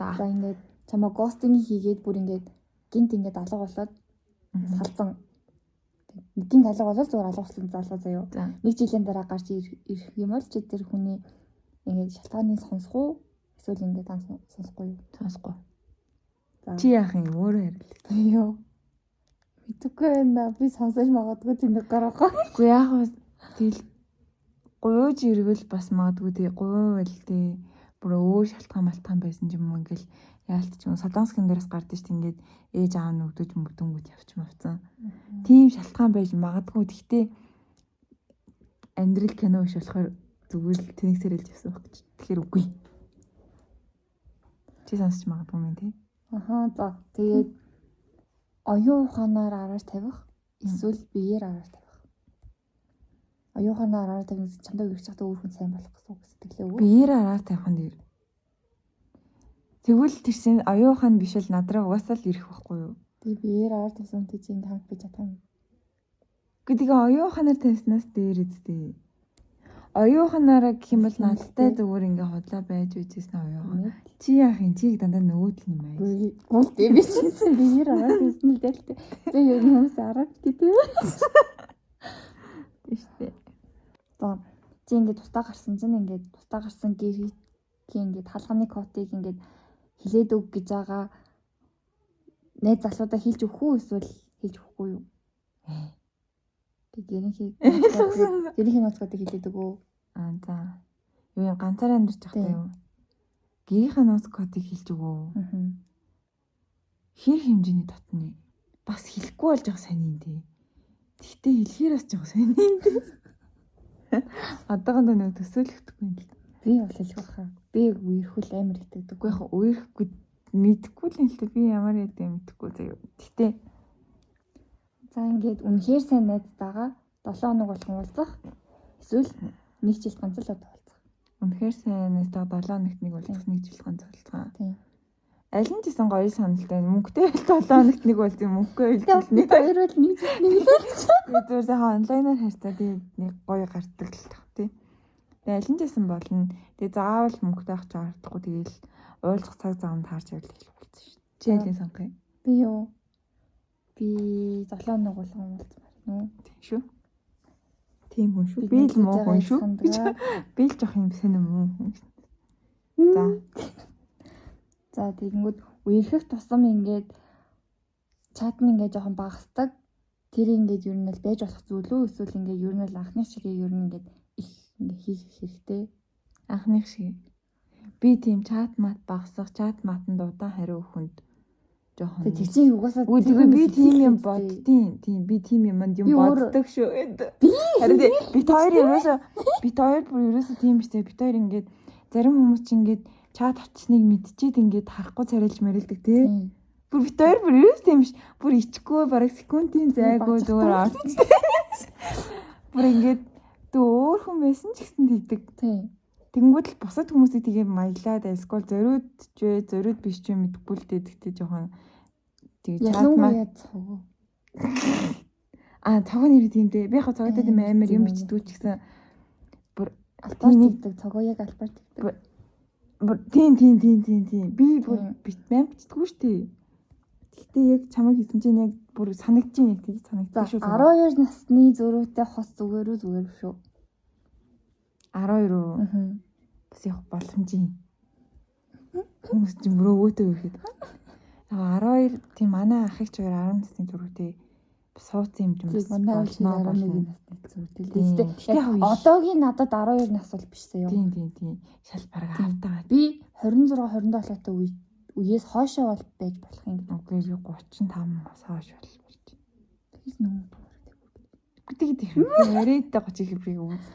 За. За ингээд чамаа гостинг хийгээд бүр ингээд гинт ингээд алга болоод салцсан. Гинт алга болоод зүгээр алга болсон залуу заяо. Нэг жилийн дараа гарч ирэх юм бол чи тэр хүний ингээд шалтгааныг сонсох уу? Эсвэл ингээд сонсохгүй юу? Сонсохгүй. За. Чи яах юм өөрөө ярил. Йоо. Мэдгүй байна. Би сонсож магадгүй тэнэг гарахгүй. Үгүй яах вэ? Тэгэл гуйж ирвэл бас магадгүй тий гуйвал тий бүр өөр шалтгаан байсан юм ингээл яалтч юм Солонгосын дээрээс гардаг шүү дээ ингээд ээж аав нь өгдөж мөгдөнгүүд явцсан. Тийм шалтгаан байж магадгүй гэхдээ амьдрал кино биш болохоор зүгээр л тэнэг сэрэлж явсан баг гэж. Тэгэхээр үгүй. Чи сонсч магадгүй юм тий. Аха за тэгээд оюун ухаанаар араар тавих эсвэл биеэр араар тавих. Оюун ухаанаар араар тавих чамдаа үргэлж чаддаг өөр хүн сайн болох гэсэн үг сэтгэлээ өгөө. Биеэр араар тавих нь дээр. Тэгвэл тэрсэн оюун ухаан биш л надраа угаасаа л ирэх байхгүй юу? Би биеэр араар тавьсан үнтэй чинь хамт бий чадсан. Гэхдээ оюун ухаанаар тавьснаас дээр үстэй. Оюун ухаанаараа гэх юм бол надтай зүгээр ингээ хотлоо байж үжсэн оюун ухаан. Чи яах юм? Чиг дандаа нөгөөдөл юм аа. Гол дээ би чинь биеэр араар тавьсан л дээ. Би юу юмс араа гэдэг. Тийштэй. За чи ингээд тустаа гарсан чинь ингээд тустаа гарсан гэрийг ингээд халгааны кодыг ингээд хилээд өг гэж байгаа найз залуудаа хэлж өгөх үү эсвэл хэлж өгөхгүй юу? Тэг гэрийн ноцгодыг хилээд өгөө. Аа за. Юу юм ганцаараа амьдарч байгаа юу? Гэрийнхээ ноц кодыг хэлж өгөө. Хэр хэмжээний татна? Бас хэлэхгүй болж байгаа сайн юм тий. Тэгтээ хэлэхээр бас жоо сайн юм тий. Одоогондоо нэг төсөөлөхдөггүй юм л. Би бол хэлэх байхаа. Би үерхүүл амар итгэдэг. Үгүй яхаа үерхгүй мэдхгүй л юм л би ямар яд юм мэдэхгүй заяа. Тэгтээ за ингээд үнэхээр сайн найзтайгаа 7 хоног болгон уулзах эсвэл нэг жил ганц л удаа уулзах. Үнэхээр сайн найзтайгаа 7 хоногт нэг уулзах, нэг жил ганц уулзах. Тийм. Аль нь ч гэсэн гоё саналтай. Мөнгөтэй 7 хоногт нэг уулзах, мөнгөгүй нэг хоёр бол нэг жил нэг л уулзах. Би зүгээр сайхан онлайнаар харьцаа тийм нэг гоё гардаг л тах тий. Тэгээ аль нь ч гэсэн болно. Тэгээ заавал мөнгөтэй авах ч шаардлагагүй тэгээл уулзах цаг замд харж явбал уулзах шүү. Чи ялийн сонгоё? Би юу? Би 7 хоног болгон уулзмаар нөө. Тийм шүү. Тийм хүн шүү. Би л муу хүн шүү. Би л жоох юм сонирм муу хүн. За. За тэгэнгүүт үерхэх тусам ингээд чат нь ингээд жоохон багасдаг. Тэр ингээд ер нь л байж болох зүйл үү? Эсвэл ингээд ер нь л анхны шиг ер нь ингээд их ингээд хийх хэрэгтэй. Анхных шиг. Би тийм чат мат багасах, чат матанд удаан хариу өгөхөнд жоохон. Тэг чинь угаасаа үгүй би тийм юм боддtiin. Тийм би тийм юмд юм боддог шүү. Харин бит хоёр бүр ерөөсөө тийм биш. Бит хоёр ингээд зарим хүмүүс чинь ингээд чат авчихсныг мэдчихэд ингээд харахгүй царилж мэрэлдэг тий. Бүр бит хоёр бүр ерөөс тийм биш. Бүр ичгүй бараг секундын зайгүй зүгээр орч. Бүр ингээд дөө өөр хүн байсан ч гэсэн тийдэг. Тий. Тэгэнгүүт л бусад хүмүүсийг тэгээ маяглаад эсвэл зориуд биш ч юм мэдэхгүй л дээдэгтэй жоохон тэгээ чат маа. Аа цогоо нэр тийм дээ. Би яг цогоо тийм амар юм бичдүү ч гэсэн бүр альбарт цогоо яг альбарт гэдэг. Тийм. Би бүр битмэн бичдэггүй шүү дээ. Гэхдээ яг чамайг хийсэн чинь яг бүр санагдаж байна яг тийм санагдаж шүү. 12 насны зөрүүтэй хос зүгээр шүү. 12 уу? Бас явах боломжийн. Хүмүүс чинь мөрөө өөтөө ирэхэд. 12 тийм манай ахыг ч 10 насны зөрүүтэй сууцсан юм бас болно. 11 насны зөрүүтэй л дээ. Одоогийн надад 12 нас бол биш заяа. Тийм. Шал бараг автаа. Би 26 27 талаатай үеэс хоошоо бол байж болох юм. Үгүй би 35-аас хойш бол болж. Тэр нөө. Гэдэг яриадтай 30 хэврийг үз.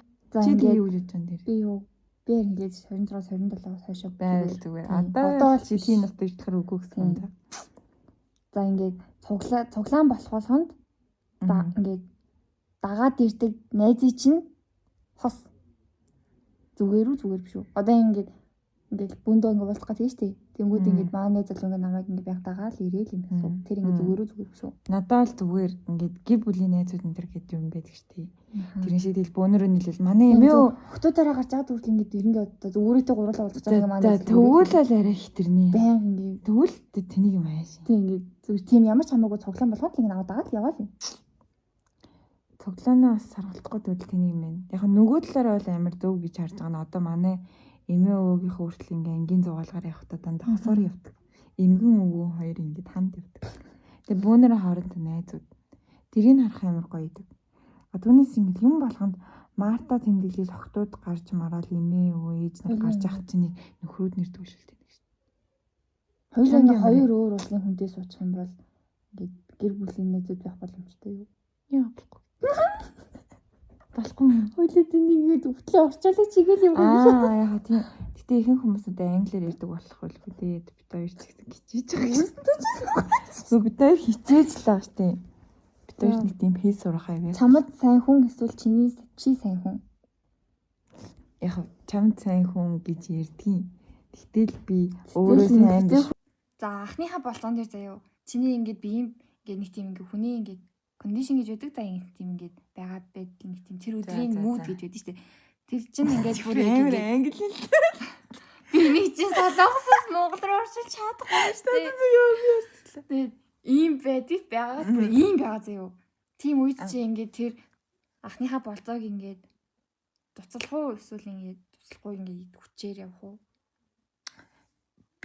Чи тийм юу гэж бодсон дээр? Би юу? Би ингээд 26 27-аас хойш байл зүгээр. Одоо чи тийм настай итгэхэр үгүй гэсэн юм да. За ингээд цуглаан болох болгонд ингээд дагаад ирдэг найзыг чинь хос зүгээр биш үү? Одоо ингээд ингээд бүндөө ингээд уулзах гэж тийш тий. Тэнгүүд ингээд мааны залуу ингээд намайг ингээд байг дагаал ирээл юм гэсэн. Тэр ингээд зүгээр шүү. Надад л зүгээр ингээд гэр бүлийн найзууд энэ төр гэдэг юм байдаг шүү дээ. Тэрэн шиг тэгэл бөөнөрөө нийлэл манай эмээ хотоодороо гарч байгаа дүрл ингээд ингээд одоо өөрөөтэй гурлаа уулзаж байгаа юм манай. Тэгвэл л арай хитэрнэ. Баян ингээд тэгвэл тэнийг юм ааш. Тэг ингээд зүгээр тийм ямар ч хамаагүй цуглаан болгоод л ингээд аваад дагаад яваал юм. Цуглаанаас саргалтгүй төрөл тэнийг юм байна. Яг нөгөө талаараа бол амар зөв гэж харж байгаа нь одоо манай эмээ өвгийнхөө хүртэл ингээ ангийн зугаалгаар явахдаа дандаа хосоор явдаг. Эмгэн өвгөө хоёр ингээ хамт явдаг. Тэгээ бөөнөрөө хооронд найзууд. Тэрийг харах амар гоё идэг. Түүнээс ингээ юм болгонд Марта тэмдэглэл охтууд гарч мараал эмээ өвөө ээж нар гарч явах чинь нөхрүүд нэр төвшөлтэй нэг шүү. Хоёулаа хоёр өөр улсын хүнтэй суучих юм бол ингээ гэр бүлийн найзууд байх боломжтой юу? Яа. Болохгүй. Хоёулаа тэнийг өвтлөө орчуулах чигээл юм байна. Яг тийм. Гэтэ ихэнх хүмүүсүүд англиар ярьдаг болох байлгүй дээ. Бид хоёр ч гэсэн хичээж байгаа. Зөв бид хоёр хичээж л байгаа шүү дээ. Бид хоёр нэг тийм хийс сурах аяг. Чамд сайн хүн эсвэл чи сайн хүн? Яг чамд сайн хүн гэж ярьдгийн. Гэтэл би өөрөө сайн биш. За анхныхаа болцоон дээр заяа. Чиний ингээд би юм ингээд нэг тийм ингээд хүний ингээд кондишн гэж байдаг да нэг тийм ингээд байгаад байдаг нэг тийм тэр өдрийн мууд гэж байдаг шүү дээ. Тэр чинь ингээд бүр амар англи л. Би нэг чинь солонгосоос монгол руу орчуулж чадахгүй шүү дээ. Тэгээд ийм байдаг байгаад бүр ийм байгаа заяа. Тийм үед чи ингээд тэр анхныхаа болцоог ингээд туцлах уу эсвэл ингээд туцлахгүй ингээд хүчээр явах уу?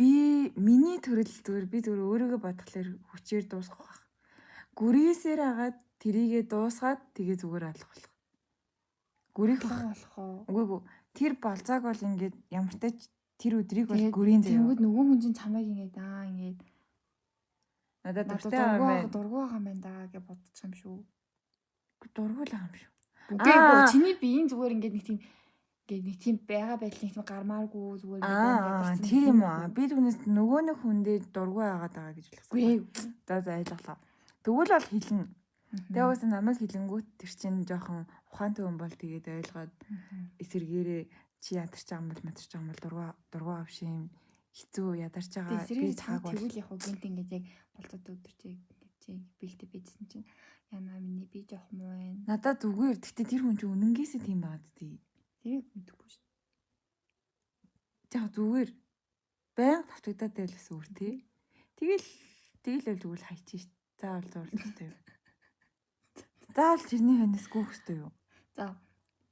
Миний төрөл зүгээр би зүгээр өөрийгөө бодглохлоор хүчээр дуусгах байх. Гүрээсээр агаад тэрийгээ дуусгаад тэгээ зүгээр алах болох. Гүрэх болох уу? Үгүй тэр болцоог бол ингээд ямар ч тач тэр өдрийг бол гүрийн заяа. Тэнгүүд нөгөө хүн чинь чамайг ингээд надад дургу байгаа юм байна да гэж бодчих юм шүү. Дургу л юм шүү. Үгүй чиний биеийн зүгээр ингээд нэг тийм байгаа байдлын тийм гармааргүй зүгээр ингээд тэр юм уу? Би түүнээс нөгөө нэг хүндээ дургу байгаад байгаа гэж хэлсэн. За ойлголоо. Тэгвэл бол хэлнэ. Тэгээ уус намайг хэлэнгүүт тэр чинь жоохон ухаантай хүн бол тэгээд ойлгоод эсэргээрээ чи ядарч байгаа юм бол матарч байгаа юм бол дургу авш юм хэцүү ядарч байгаа би цааг бол тэгвэл яг гинт ингээд яг болцоод өдөр чи ингээд бэлдээ бийдсэн чинь яна миний би жоох муу байна. Надад зүгээр. Гэтэ тэр хүн чинь үнэнгээсээ тийм байгаад тий. Тэрийг мэдэхгүй шүү. Яг зүгээр. Баян тавтагдаад байл гэсэн үг тий. Тэгэл л тэгвэл хайчих шүү. Заавал зурлахтай юу? Заавал тэрний ханаас гүөх хэвтэй юу? За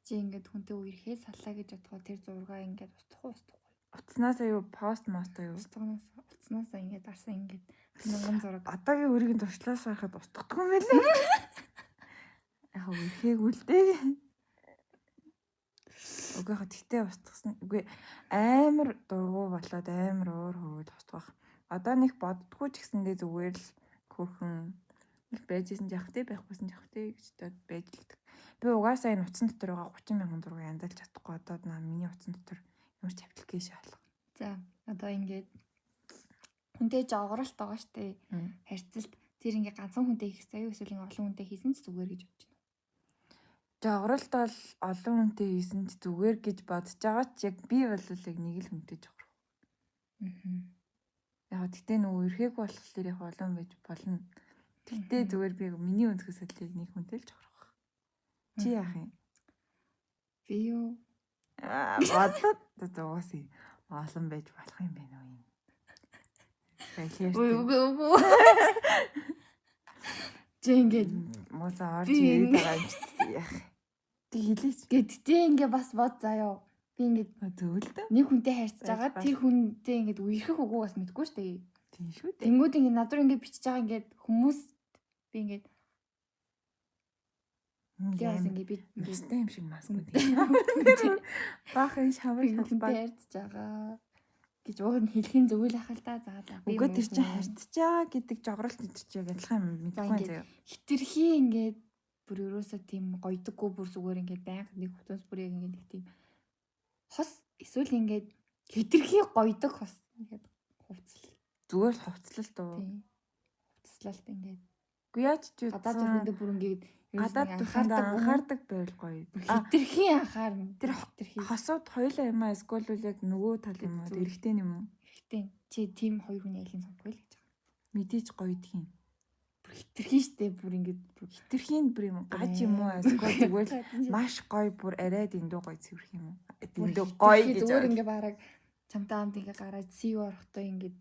чи ингээд хүнтэй үерхээ саллаа гэж бодгоо тэр зургаа ингээд устгахгүй. Утаснаас юу пост мостой юу? Утаснаас ингээд дарсан ингээд мянган зураг. Одоогийн үрийг туршлаас харахад устгахгүй юм байлээ. Яг үерхээгүй л дээ. Үгүй хаа тэгтээ устгасан. Үгүй амар дургу болоод амар уур хөвгөд устгах. Одоо нэг боддгоо ч гэсэндээ зүгээр л хөрхөн их байжсэн жахтай байхгүйсэн жахтай гэж байж л байдаг. Би угаасаа энэ утсан дотор байгаа 30,000 зураг янзалж чадахгүй одоо миний утсан дотор ямар ч аппликейшн алга. За одоо ингээд хүнтэй жогролт байгаа штэ. Харьцалт тэр ингээд ганцхан хүнтэй хийх заяа эсвэл олон хүнтэй хийсэн ч зүгээр гэж бодож байна. Жогролт бол олон хүнтэй хийсэн ч зүгээр гэж бодож байгаа ч яг би бол яг нэг л хүнтэй жогрох. Яг тэгтээ нөгөө эрхээгүй болохоор яг олон байж болно. Тэгтээ зүгээр би миний өнцгөөс л нэг хүнтэй л жогрох. Чи яах юм? Би юу? Бодлоо зуусаа олон байж болох юм байна уу юм. Үгүй. Чи ингээд мосоо орж ирээд байгаа юм чи яах. Тэг хэлээч. Гэдтээ ингээд бас бод заяа. Би ингээд зөвлөд. Нэг хүнтэй харьцаж байгаа тэр хүнтэй ингээд үерхэх үгүй бас мэдгүй шүү дээ. Тийм шүү дээ. Тэнгүүд ингээд над руу ингээд бичиж байгаа ингээд хүмүүс би ингээд яас ингээд би өстэй юм шиг масгүй тийм. Баахан шавар хүнтэй харьцаж байгаа гэж ууг нь хэлэх нь зөвөл ах л да. За. Үгүй тэр чинь харьцаж байгаа гэдэг жогролт гэдэг чинь адилхан юм мэдгүй заяа. Хитрхи ингээд бүр ерөөсөө тийм гойдоггүй бүр зүгээр ингээд байнга нэг хөтөөс бүр яг ингээд нэг тийм хос эсвэл ингээд хитрхи гойдог хос ингээд хувцал. Зүгээр л хувцлалт уу. Тийм. Хувцлалт ингээд Гүй яаж ч Гадаад хүндээ бүр ингээд гадаад анхаардаг байвал гоё. Хитрхийн анхаарна. Тэр хосууд хоёулаа юм аа эсвэл үл яг нөгөө тал юм уу? Эрэгтэй юм уу? Эрэгтэй. Чи тийм хоёр хүний айлын сонгоё л гэж байгаа. Мэдээж гоё дхийн. Бүр хитрхийн штэ бүр ингээд хитрхийн бүр юм гаж юм уу? Эсвэл зүгээр маш гоё бүр арай дэндүү гоё цэвэрх юм уу? Дэндүү гоё гэж зүгээр ингээд бараг чамтай хамт ингээд гараад сив орохдоо ингээд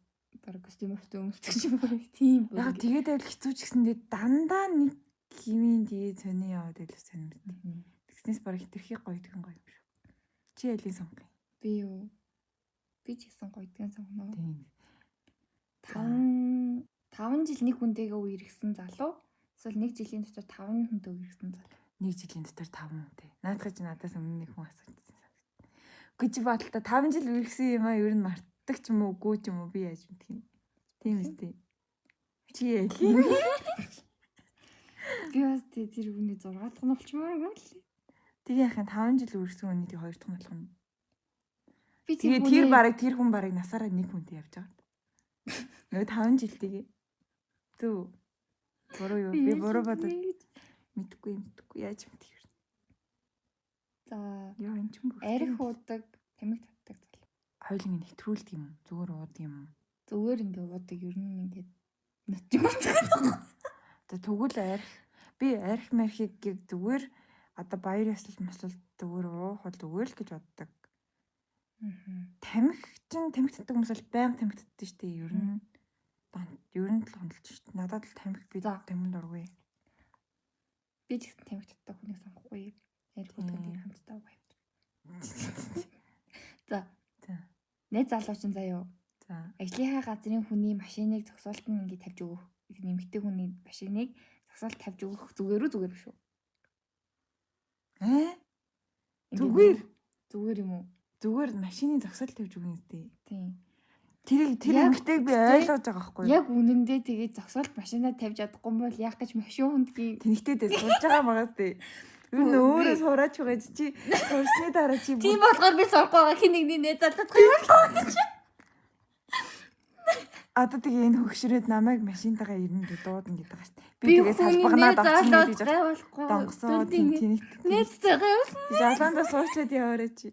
бараг костюмөртэй өмсдөг юм байна. Тийм бүр. Яг тэгээд байвал хэцүү ч гэсэндээ дандаа нэг химийн тэгээ сони яваад байлаа сонирхтой. Тэгснээс бараг хитрхий гоё дгэн гоё юм шүү. Чи айлын сонгох юм. Би юу? Би ч гэсэн гоё дгэн сонгоно. Тийм. 5 жил нэг хүнтэйгээ үерхсэн залуу эсвэл 1 жилийн дотор 5 хүнтэй үерхсэн залуу. 1 жилийн дотор 5 хүнтэй. Наадах чи надаас өмнө нэг хүн асуусан. Гэж бодлоо 5 жил үерхсэн юм аа ер нь мартдаг ч юм уу үгүй ч юм уу би яаж мэдэх юм. Тийм үстэй. Чи айлын. Би бас тэр хүний 6 дахь нь болчмаар юм л. Тэгээ яхаа 5 жил үргэлжлэн хүний тэг 2 дахь нь болох юм. Би тэр хүн барыг насаараа нэг хүнтэй явж байгаа. Нөгөө 5 жилтэйгээ. Зүг. Буруу юу? Би буруу бодоод мэдхгүй яаж мэдэх юм. За яа энэ ч юм бүр. арх уудаг, тамхи татдаг залуу. Хоёулын нэвтрүүлдэг юм уу? Зүгээр уудаг юм уу? Зүгээр ингээ уудаг ер нь ингээд нотчиг уудаг. Тэгвэл би арх мархийг зүгээр одоо баяр ёслол мослол зүгээр уухал зүгээр л гэж боддог. Тамхи татдаг хүмүүс бол байнга тамхи татдаг шүү дээ ер нь. Ер нь л хөндлөж шүү дээ. Надад л тамхи би тамхинд дургүй. Би ч гэсэн тамхи татдаг хүнийг сонгохгүй. Арх уудаг дээр хамтдаа ууя. За. Нэг залуучин заяа. За. Ажлынхаа газрын хүний машиныг зогсоолт нь ингээ тавьж өгөх. Нэмэгтэй хүний машиныг зогсоолт тавьж өгөх зүгээр биш үү? Зүгээр юм уу? Зүгээр машины зогсоолт тавьж өгнө үстэй. Тийм. Тэр нэмэгтэйг би ойлгож байгаа байхгүй юу? Яг үнэндээ тэгээд зогсоолт машинаа тавьж чадахгүй бол яах гэж машин хүндгийг тэнэгтэйдээ суулж байгаа магад тий. Юу нэ өөрөө сураач байгаа чи сурсны дараа чи тийм болохоор би сурахгүй байгаа хин нэгний нэ залдах юм байна гэж. Одоо тэгээ энэ хөгшрөөд намайг машинтайгаа ирнэ дуудана гэдэг байгаа шүү дээ. Би тэгээ салбагнаад авчихна гэж болохгүй. Донгосоо тэнэгт. Нээцтэйгээ явсан. Жалаанда суучаад яваарай чи.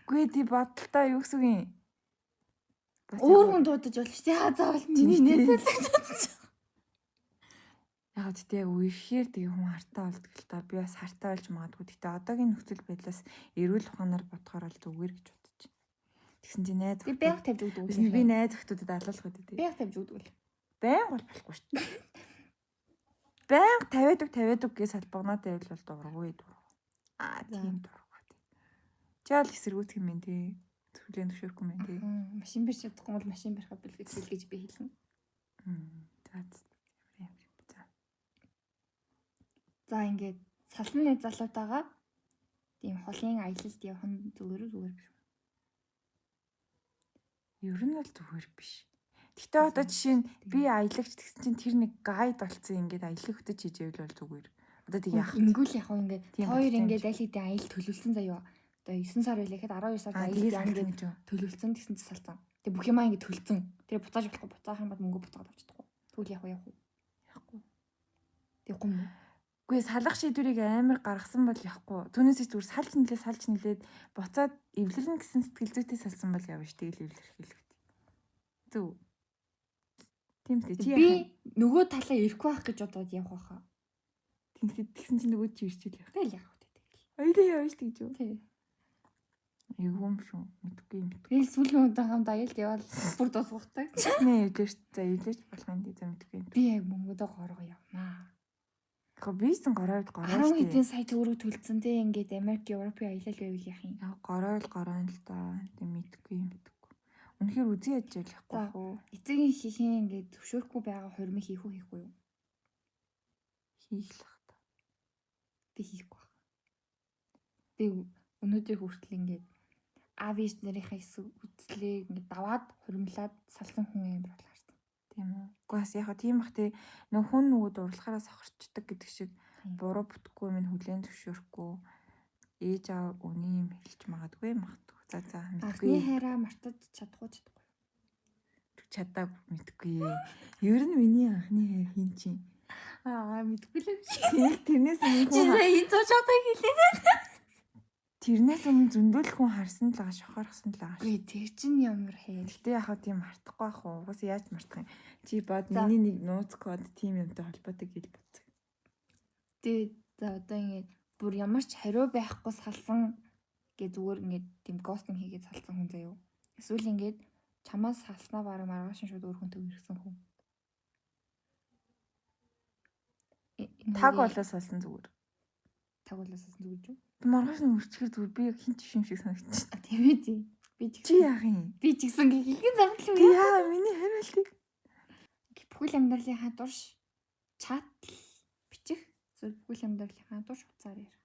Гүй тий бодлоо юу гэсэн юм? Өөр хүн дуудаж болно шүү дээ. Заавал миний нээцтэй. Яг тэгтээ үерхээр тэгээ хүн хартаа болдог л та. Би бас хартаа болж магадгүй. Тэгтээ одоогийн нөхцөл байдлаас эрүүл ухаанаар бодохоор л зүгээр гэж бодож байна. Тэгсэн чинь найз би байнга тавьж өгдөг. Би найз охтуудад алуулах гэдэг. Байнга тавьж өгдөг л. Байнга бол болохгүй шүү дээ. Байнга тавиадаг гэж салбагнаад байвал дурггүй. Тийм дурггүй. Жаал эсэргүүцэх юм тий. Түлэн төвшөрөх юм тий. Машин бирч чадахгүй бол машин барихад бэлгэж би хэлнэ. За ингээд салны залуутайгаа тийм холын аялалд явах нь зүгээр биш үү? Ер нь бол зүгээр биш. Гэтэ одоо жишээ нь би аялагч гэсэн чинь тэр нэг гайд болцсон ингээд аялал хөтөж хийж ивэл бол зүгээр. Одоо тэг яах. Ингүүл яг уу ингээд хоёр ингээд аль хэдийн аялал төлөвлөсөн заяа. Одоо 9 сар байлаа гэхэд 12 сард аялал ингээд төлөвлөсөн гэсэн чинь салцсан. Тэг бүх юмаа ингээд төлцөн. Тэр буцааж болохгүй буцаах юм бол мөнгө буцаад авчихдаггүй. Тэгвэл явах уу? Яахгүй. Тэггүй юм. Үгүй салах шийдвэрийг амар гаргасан бол яахгүй. Түүнээс зүгээр салж нилээд буцаад эвлэрнэ гэсэн сэтгэл зүйтэй салсан бол явна ш. Тэгэл эвлэрх хэлэхэд. Зөв. Тийм үү чи би нөгөө талаа ирэхгүй байх гэж бодоод явах байхаа. Тэгсэн чинь нөгөө чи ирчихэл явах. Тэгэл явах үү тэгэл. Хоёлаа явна ш гэж юу? Тий. Эвгүй юм шүү. Мэдгүй. Тэгэл сүүлийн удаа хамт аялд явал бүр дуусгахтай. Нэ эвлэрч за эвлэрч болох юм дий за мэдгүй. Би яг мөнгөдөө гороо явнаа. Бийсэн горойлд 10 хэдэн сая төгрөг төлцөн те ингээд Америк, Европын аялал байвал яах юм? Яг горойл л да. Тэг мэдгүй. Үнэхээр үзий яж явахгүй хөө. Эцгийн хийхин ингээд зөвшөөрөхгүй байгаа хурмыг хийхгүй юу? Хийх л бах та. Би хийхгүй байна. Би өнөөдөр хүртэл ингээд авиш нарийнхаа үзлээ ингээд даваад хурмлаад салсан хүн юм байна. Тийм үү. Угаас яг тийм бах тий нөх хүн нөгөө дурлахаараа сохорчдаг гэдэг шиг буруу бүтэхгүй минь хүлээн зөвшөөрөхгүй ээж аав үний юм хэлж магадгүй магадгүй. За мэдгүй. Анхны хайраа мартаж чадахгүй. чадаагүй мэдгүй. Ер нь миний анхны хайр хин чинь. Мэдгүй л юм шиг. Тэрнээс өмнө Чи сая энэ цочоотой хэлээ. тэрнээс өмнө зөндөл хүн харсан л байгаа, шохорхсон л байгаа. Гүй тэр чинь ямар хайр. Гэтэ яхаа тийм мартахгүй ах уу. Угаас яаж мартах юм. Чи бод миний нэг нууц код тим юмтай холбоотой гэж бодсон. Тэгээд за одоо ингээд бүр ямар ч хариу байхгүй салсан гэ зүгээр ингээд тийм гостинг хийгээд салсан хүн заяа. Эсвэл ингээд чамаас салснаа бараг маргааш шууд өөр хүнтэй ирсэн хүн. Таг болоос салсан зүгээр. Таг болоос салсан зүгээр юу? Маргааш нь үрчгэр зүгээр би яг хин ч юм шиг санагдчих. Тийм ээ тий. Би Чи яах юм? би ч гэсэн хэлхэн замтлаа. Яа миний хариултыг. Бүхэл амьдралынхаа турш чат бичих зөв бүхэл амьдралынхаа турш уцаар ярих.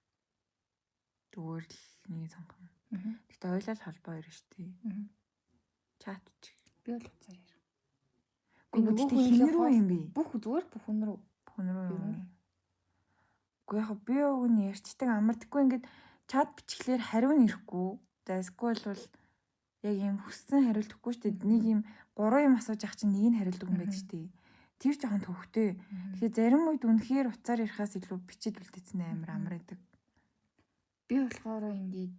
Зүгээр л нэг сонгох юм. Гэтэ ойлал холбоо ирнэ шүү дээ. Чат чи. Би бол уцаар ярих. Гэхдээ хин рүү юм би. Бүх зүгээр бүх хүн рүү. Хүн рүү. Уу яг би уг нь ярьчдаг амардаггүй ингээд чат бичлэр хариу нь ирэхгүй. Эсвэл бол яг юм хүссэн хариулт өгөхгүй шүү дээ. Нэг юм 3 юм асууж ах чинь нэг нь хариулдаг юм байдаг шүү дээ. Тэр жоохон төвхтэй. Тэгэхээр зарим үед үнэхээр уцаар ярихаас илүү бичиж үлдээсэн амар амраадаг. Би болохоор ингээд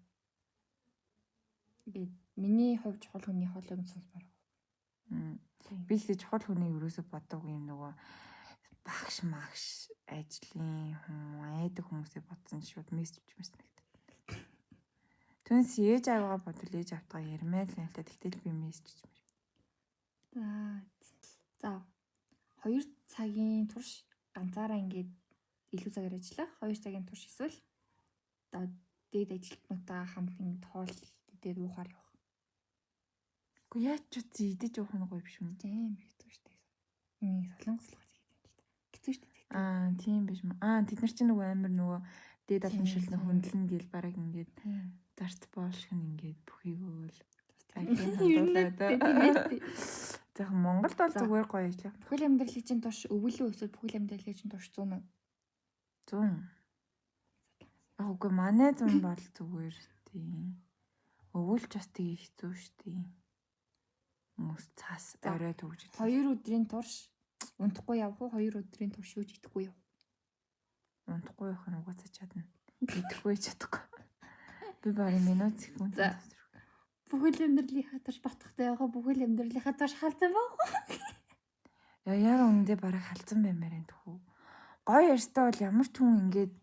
миний хувь чухал хүний хоолойг нь сонсмоор. Би л чухал хүний өрөөсө боддог юм нөгөө багш магш ажлын хүн айдаг хүмүүсээ бодсон шууд мессеж мэддэг. Түнс ээж аваагаа бодвол ээж автгаа ярмаар л энэ тэгтэл би мессеж За 2 цагийн турш ганцаараа ингээд илүү цагаар ажиллах, 2 цагийн турш эсвэл одоо дээд ажилтнуудаа хамт ингээд тоол дээр уухаар явах. Гэхдээ яаж ч үгүй идэж явах нь гоё биш юм. Тийм хэцүү шүү дээ. Солонгослоход хийх юм л та. Хэцүү шүү дээ. Тийм биш юм. Тэд нар чинь нөгөө амар нөгөө дээд алмшилтны хөндлөн гэл бараг ингээд зарц боолших нь ингээд бүхийгөө л За Монголд бол зүгээр гоё ажиллах. Бүхэл амьдралын чинь турш өвөлөө эсвэл бүхэл амьдралын чинь турш 100 уу? 100. Үгүй манай 100 бол зүгээр тийм. Өвөлч бас тэгээ хэцүү шүү дээ. Хүмүүс цаас орой төгж. 2 өдрийн турш унтахгүй явах уу? 2 өдрийн турш юу ч идэхгүй яв. Унтахгүй явах нь угаасаа чадна. Идэхгүй чадахгүй. Би барин минут секунд. Бүхэл амьдралынхаа турш батхтай явах, бүхэл амьдралынхаа турш халзан байх. Яг үүндээ бараг халзан баймаар энэ тхүү. Гоё ярьстаа бол ямар ч хүн ингээд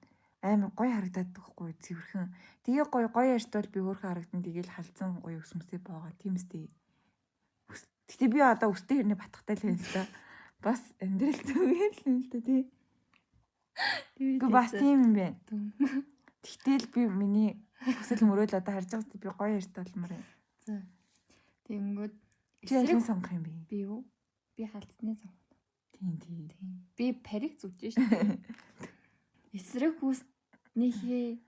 амар гоё харагдаад байхгүй цэвэрхэн. Тэгээ гоё ярьстаа бол би өөрхөн харагдан тэгээл халзан гоё өсмөстэй байгаа. Тиймстэй. Гэтэ би одоо өстэй хэрнээ батхтай л байна л да. Бас амьдрал зүгээр л юм л да тий. Гэхдээ бас тийм юм байна. Тэгтэл би миний хүсэл мөрөөл одоо харж байгаа би гоё ярьтаа болмоор юм. За. Тэнгүүд эсрэг сонгох юм би. Би юу? Би халдсны сонгох. Тийм. Би парик зүвж шүү. Эсрэг хүүснийхээ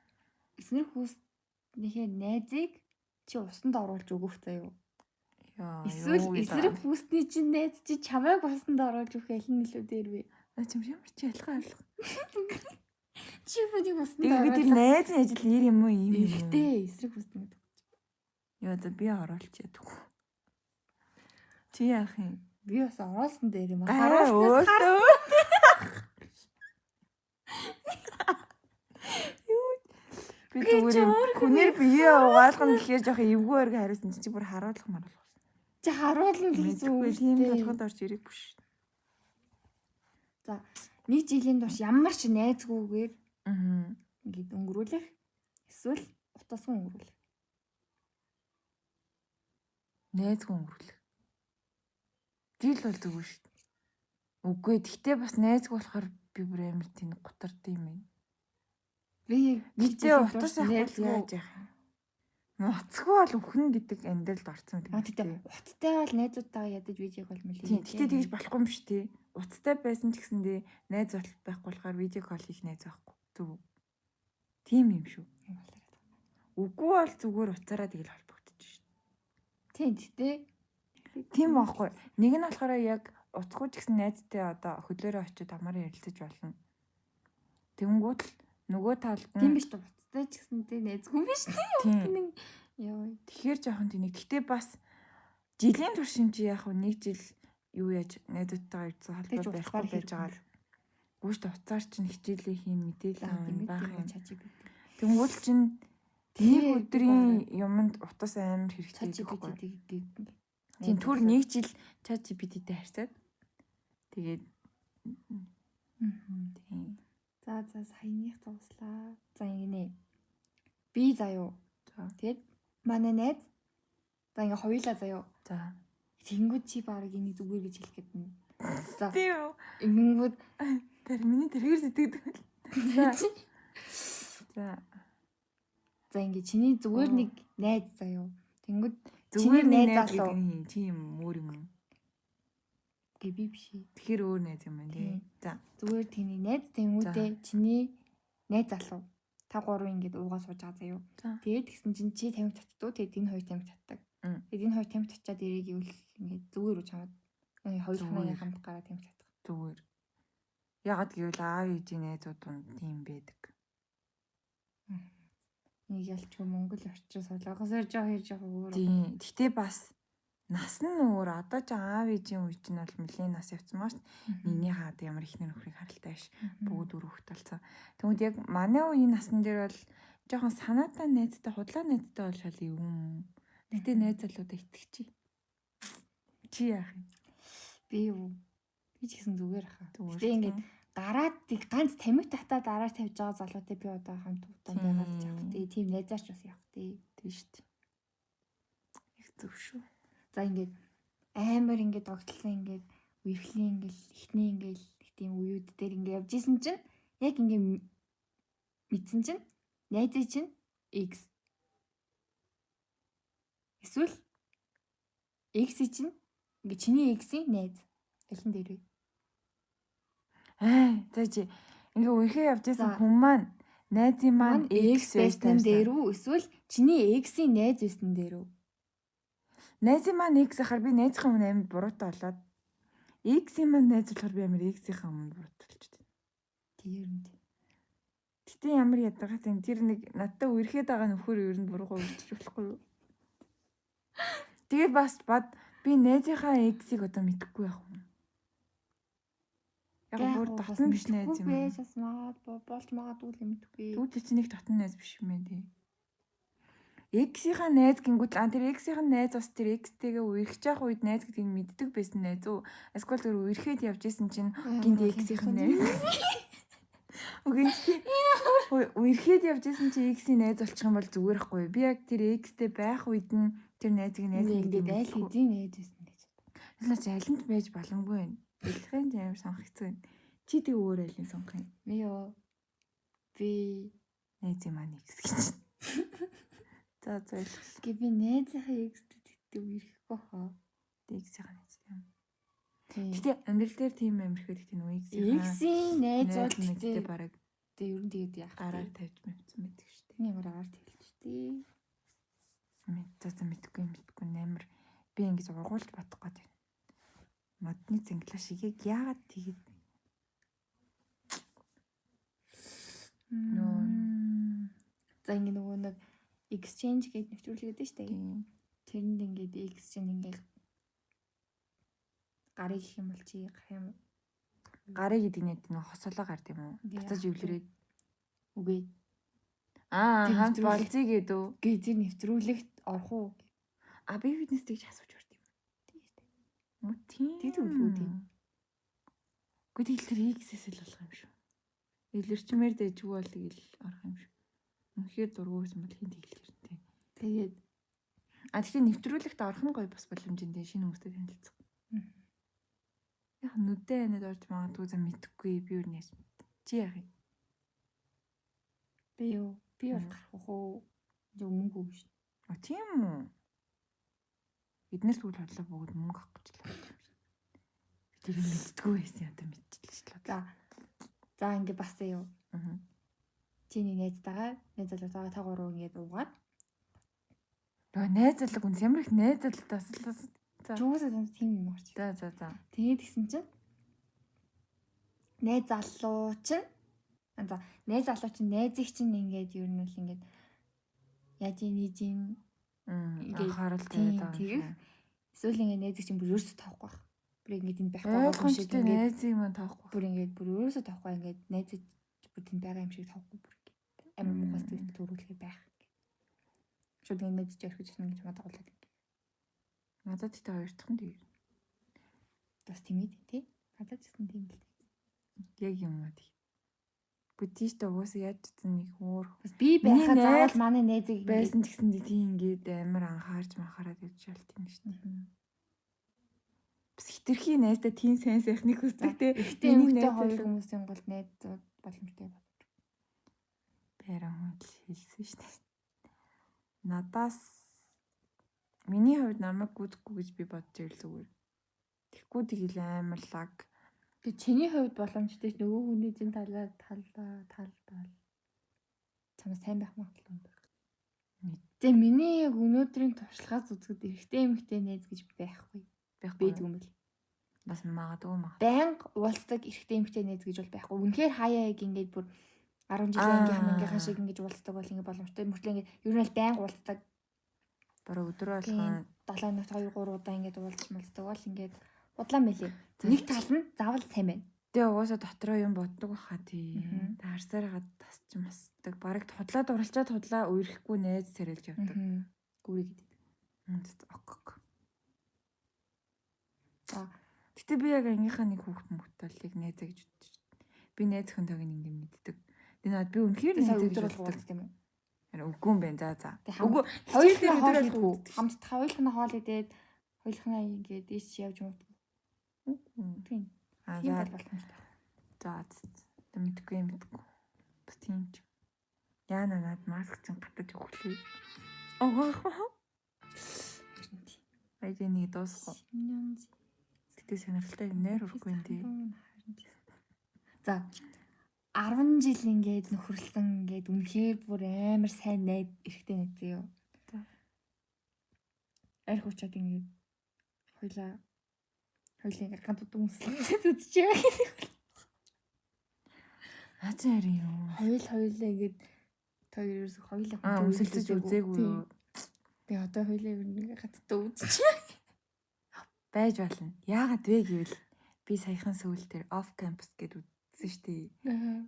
найзыг чи усанд оруулж өгөх заяа. Эсвэл эсрэг хүүсний чинь найз чи чамайг усанд оруулж өгөх аль нь илүү дээр вэ? Чим ямар чи ялгаа алга. Чи бүдийг усанд оруулах. Тэр найзын ажил нэр юм уу юм юм? Ихтэй эсрэг хүүснүүд. Яа за би оруулж яддаг. Чи яах юм? Би бас оруулсан дээр юм. Харуулснаас би зүгээр хүнээр бие угаалгана гэхээр жоох эвгүй өргө хариулсан чи бүр харуулах маруулах. Чи харуулна гэж үгүй тийм толгойд орж ирэх биш. За нэг жилийн турш ямар ч найзгүйгээр ингээд өнгөрүүлэх эсвэл утасгүй өнгөрүүлэх. Найзгүй өнгөрүүлэх. Жил бол зүгээр шүү дээ. Үгүй гэхдээ бас найзгүй болохоор би бүр амар тийм гутард юм байна. Би мэдээ утас яах вэ яаж яах юм? Утасгүй бол өхнө гэдэг амьдралд орсон гэдэг. Тэгтээ утастай бол найзуудтайгаа ядаж видеог бол мэлээ. Тэгтээ тэгж болохгүй юм шүү дээ. Утастай байсан ч гэсэндээ найз байхгүй болохоор видео кол хийх найз байхгүй. Зөв. Тийм юм шүү. Үгүй бол зүгээр уцаараа тэгэл холбогдож шүү. Тийм тэгтээ. Тийм байхгүй. Нэг нь болохоор яг утасгүй ч гэсэн найзтай одоо хөлөөрөө очиод амаараа ярилцаж болно. Тэнгүүд л нөгөө талд нь тийм биш үү? Утастай ч гэсэн тийм найзгүй биш тийм. Яа. Тэгэхээр жоохон тэнийг. Гэтэ бас жилийн туршийн чи яг нэг жил юу яаж найзуудтайгаа ирсэн холбоо байхгүй байж байгаа. Гүйж уцаар чинь хичээлээ хийн мэдээлэл баах юм. Тэнгуул чинь нэг өдрийн юмд утас амар хэрэгтэй байхгүй. Тийм түр нэг жил ChatGPT-тэй харьцаад тэгээд тийм. За саяных дуслаа. За ингэнэ. Би заяо. Тэгээд манай найз за ингээ хоёулаа заяо. За. Тэнгүүд чи баг энийг зүгээр гэж хэлэх гээд байна. За. Тийм. Ингэнгүүд тэр миний тэргээр сэтгэдэг. За. За ингээ чиний зүгээр нэг найз заяо. Тэнгүүд зүгээр найз гэдэг чи юм өөр юм. Гэ би биш. Тэгэхээр өөр найз юм байна тий. За. Зүгээр тэний найз тэнгүүдээ чиний найз залуу. Та гурав ингээд уугаа сууж байгаа заяо. Тэгээд тэгсэн чинь чи тамхи татдуу. Тэгээд энэ хоёр тамхи татдаг. Тэгээд энэ хоёр тамхи татчаад ирээ гэвэл ингээд зүгээр үү чамд. Хоёр хүн хамт гараад тамхи татдаг. Зүгээр. Ягаад гэвэл аав ээжийн найзууд тийм байдаг. Нэг ялч Монгол орчроос олоогоос ирж байгаа өөр. Тийм. Гэтэ бас нас нь өөр. Одоо ч аав ээжийн үе чинь бол нэлийн нас явцсан маш. Нэгний хаад ямар ихнэр нөхрийг харалтай ш. Бүгд өрөвх талцсан. Тэгмэд яг манай үеийн насн дээр бол жоохон санаатай найзтай, худлаа найзтай бол шал юм. Гэтэ найз залуудаа итгэчих. Чи яах юм? Би юу? Би ч гэсэн зүгээр хаа. Гэтэ ингээд гараад тийг ганц тамхи татаад дараа тавьж байгаа залуутай би одоо хамт удаан байгаад явах тий. Тийм найзаач бас явах тий. Тийм шүү дээ. Их зөв шүү. За ингээд амар ингээд огтлсон ингээд үерхлийн ингээд ихний ингээд тийм үеуд дээр ингээд явж исэн чинь яг ингээд мэдсэн чинь найзаа чинь X. Эсвэл X чинь ингээд чиний X-ийн найз. Алин дээр вэ? За чи ингээ үерхээ явж исэн хүн маань найзын маань X байсан дээр үү? Эсвэл чиний X-ийн найз байсан дээр үү? Найзын маань X ахаар би найзынхаа өмнө амар буруутай болоод X-ийн маань найз болохоор би амар X-ийн өмнө буруутай болчихсон. Тэр юм. Гэтэ ямар ядагаа тийм тэр нэг надтай үерхэд байгаа нөхөр ер нь буруугаа үлдчих болохгүй юу? Тэгээд бас бад би найзынхаа X-ийг одоо мэдэхгүй яах вэ? Яг бүр татна биш найз юм. Би бас болж магадгүй л мэдхгүй. Түүний чинь нэг татна найз биш юм ээ тий. X-ийнхаа найз гингүүт тэр X-ийн найз бас тэр X-тэйгээ үерхэж явах үед найз гэдгийг мэддэг байсан найз уу? Эсвэл тэр үерхэд явж исэн чинь гинт X-ийн найз. Үгүй үерхэд явж исэн чинь X-ийн найз болчих юм бол зүгээр хгүй. Би яг тэр X-тэй байх үед нь тэр найзыг найз гэдэг айл хэдийн найз байсан гэж. Ялаач айланд байж боломгүй байна. Дэлхийн амар сонгох хэцүү байна. Чи тэг өөр айлын сонгох юм. Би юу? Би найзын маань X гэж. За гэ би найзынхаа X-тэй үерхэхгүй хаа. X-ийн найз юм. Гэтэ амьдрал дээр тийм амирхэд гэдэг нь X-ийн найз бол тэгтээ бараг тэг ер нь тэгээд яах гараар тавьж мэдсэн байдаг шүү дээ. Тийм агаар тавьж тий. Мэдээсээ мэдгүй амар би ингэж ургуулж бодох гээд байна. Модны зинглаа шигийг яагаад тэгээд За ингэ нөгөө нэг exchange гэж нэвтрүүлээд байна шүү дээ. Тэрэнд ингээд exchange ингээд гарыг гэх юм бол чи гарах юм. Гарыг гэдэг нь нөгөө хосолоо гард юм уу? Буцаж өвлөрээд. Үгүй. Хамт болцъё гэдэг үү? Гээ тэр нэвтрүүлэгт орох уу? Би биднес тэгж асууж барт юм. Тийм. Тэгдэг үү тийм. Гэхдээ тэр X-с л болох юм шүү. Илэрчмээр дэжгүй бол тэгэл орох юм шүү. Үнэхээр дургуйсан бол хин тэгэлэр тий. Тэгээд тэгэхээр нэвтрүүлэгт орох нь гоё бас боломжтой шинэ хүмүүстэй танилцах. Яг нүдээ нэд орж магадгүй за мэдхгүй би юу нээс. Чи яах юм? Би юу? Би бол гарах уу? Мөнгө өгч. Тийм үү? Эднээс бүгд хотлоо бүгд мөнгө авах гэж л байна. Тэр мэддэггүй байсан одоо мэдчихлээ шүү дээ. За ингэ бас юу? Чиний найзтайгаа найз залуутайгаа та гурав ингэж уугаад. Найз залуу гүн ямар их найз залуутаас л Чуусаа тийм юм орч. За. Тэгээд гисэн чинь найз залуу чинь найз залуу чинь найзыг чинь ингээд ер нь л ингээд яаж ийж ингээд анхаарал тавиад тэгэх Эсвэл ингээ найзыг чинь бүр ерөөсө тоохгүй байх. Бүр ингээд энд байх байгаа юм шиг Ойлгомжтой найзыг маань тоохгүй. бүр ингээд бүр ерөөсө тоохгүй ингээд найзыг бүр тэнд байгаа юм шиг тоохгүй бүр ингээд амар муухай сэтгэл төрүүлэхээр байх. Шууд ингээд найзж ярих гэж байна гэж бодоолаа гэх. Надад тэ хоёр дахь нь тийм. Бас тийм ээ тий. Надад ч гэсэн тийм л. Яг юм аа тийм. Бүтийч та уусаа яаж чадсан нэг өөр. Бас би байхад заавал манай найзыг байсан ч гэсэн тийм ингээд амар анхаарч махаараад явж шалт юм шүү дээ. Бас хитрхи найздаа тийм сайн сайхныг хүсдэг те. Ихтэй эмэгтэй хоёр хүмүүсийн гол найз боломжтой байна. Бэрэн хүн хэлсэн шүү дээ. Надаас миний хувьд намайг гүзэхгүй гэж би бодож ирэл зүгээр. Тэгэхгүй тэгэл амар лаг. Тэг чиний хувьд боломжтой ч нөгөө хүний зэн талбал чамаа сайн байх магадлал юм байна. Тэг миний яг өнөөдрийн туршлагаас үзэхэд эрэгтэй эмэгтэй найз гэж байхгүй. Байдгүй юм бэл. Бас магадгүй маа. Банг уулздаг эрэгтэй эмэгтэй найз гэж бол байхгүй. Үнэхээр хаяа яг ингээд бүр 10 жилийн ангийнхаа шиг ингэж уулздаг бол ингэ боломжтой. Мөртлөө ингэ ер нь л байнга уулздаг. Бараг өдөр болгон 7 өнөخت 2 3 удаа ингэж уулздаг бол ингэ удлаа мэлээ. Нэг тал нь заавал сайн байна. Тэгээ угаасаа дотроо юм боддог баха тий. Таарсаар хагаад тасч масдаг. Бараг худлаа дурлцаад худлаа үерхгүй найз сэрэлж явдаг. Гүрий гэдэг. Ок. Гэтэ би яг ангийнхаа нэг хүүхэд мөхтөлийг найзаа гэж бодчих. Би найз хүн таг ингэ мэддэг. Тэгээд би үнэхээр найз гэж боддог юм уу? Үгүй юм байна. За. Үгүй хоёулаа хоол идэггүй. Хамт хоёулаа хоол идээд хоёулаа ингээд ийш явж мууддаг. Тийм. Тийм бол боломжтой. За. Мэдгүй юм мэдгүй. Бас тийм ч. Яна над маск чинь гатаж өглөө. Айдэ нэг дуусах. Гэтэ сонирхолтой юм нэр өрөхгүй юм тий. За 10 жил ингээд нөхөрлсөн ингээд үнэхээр бүр амар сайн найз эрэгтэй найз юу. Арх уучаад ингээд хоёлын ганц үмслээд үзчихээ. Ачаар юу. Хоёлаа ингээд хоёроос хоёлаа үсэлцэж үзээгүй юу. Тэгээ одоо хоёлаа ингээд хаттай үзчихээ. Байж болно. Яагаад вэ гэвэл би саяхан сүүл дээр off campus гэдэг үзсэн шүү дээ.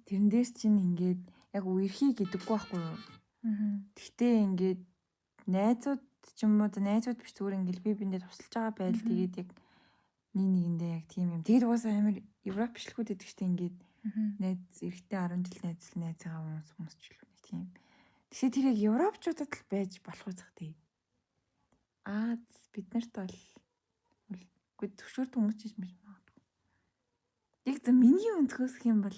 Тэрэн дээр чинь ингээд яг үерхий гэдэггүй байхгүй юу? Тэгтээ ингээд найзууд ч юм уу найзууд биш зүгээр ингээд би биндээ тусалж байгаа байл тэгээд яг нэг нэгэндээ яг тийм юм. Тэгээд угаасаа амар Европ бичлэгүүд гэдэг чинь ингээд найз эрэгтэй 10 жил найзгаа хүмүүс ч л тийм. Тэгэхээр тэр яг европчуудад л байж болох үзэх тий. Бид нарт бол төвшөрт хүмүүс ч биш магадгүй. Яг за миний өнцгөөсөх юм бол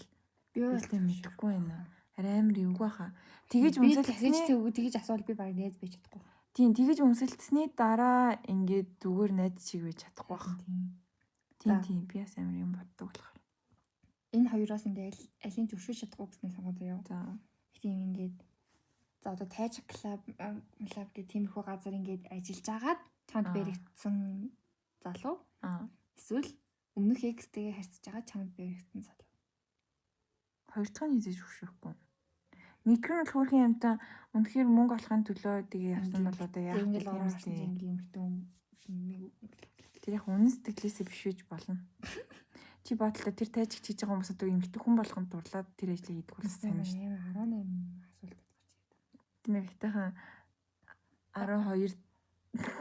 би өөртөө мэдэхгүй байна. Амар эвгүй хаа. Тэгэж тэгэж асуувал би баг найз байж чадахгүй. Тийм тэгэж өмсөлдсөний дараа ингээд зүгээр найз шиг байж чадахгүй байна. Тийм би бас амар юм боддог болохоор. Энэ хоёроос ингээд алийн зөвшөөрч чадахгүй гэсний сонгоо заяа. За. Тийм ингээд за одоо тайж клуб гэх тиймэрхүү газар ингээд ажиллаж агаад чамд баригдсан залуу. Эсвэл өмнөх экстэйгээ харьцаж байгаа чамд баригдсан залуу. Хоёр дахь нь хийж өгшөхгүй. Нэгдүгээр нь хөөрхөн юмтай үнэхээр мөнгө олохын төлөө тэгээ явсан бол одоо яах вэ? Тэр яг үнэн сэтгэлээсээ биш үж болно. Чи бодлоо тэр тайжиг хийж байгаа хүмүүс одоо эмэгтэй хүн болгонд дурлаад тэр ажлыг хийдэг хүмүүс сайн шүү. 18 асуулт гарч ирдэг. Тэр ихтэйхэн 12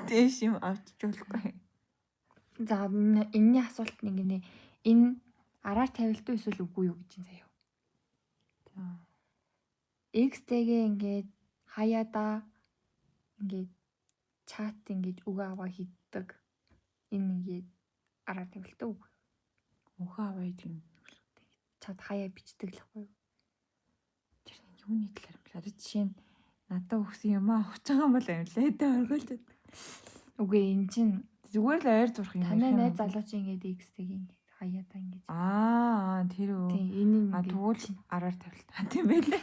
дэш юм авчиж болохгүй. За энэний асуулт нэг нэ энэ араар тавилтгүй эсвэл үгүй юу гэж юм заяа. За. X-тэйгээ ингээд хаяада ингээд чат ингээд үг аваа хийдэг. Энэ ингээд араар тавилтгүй үгүй. Үг аваа гэдэг юм. Чат хаяа бичдэг л байхгүй юу? Тэр юуны талаар юм бэ? Жишээ нь надад өгсөн юм аа авч байгаа юм бол амлаа дэ оргуулж бод. Үгүй эн чинь зүгээр л ойр зурх юм. Танай найз залуу чи ингээд X-тэйг ингээд хаяада ингээд. Тэр үү. Тийм энэ тэгвэл араар тавилт. Тийм байлаа.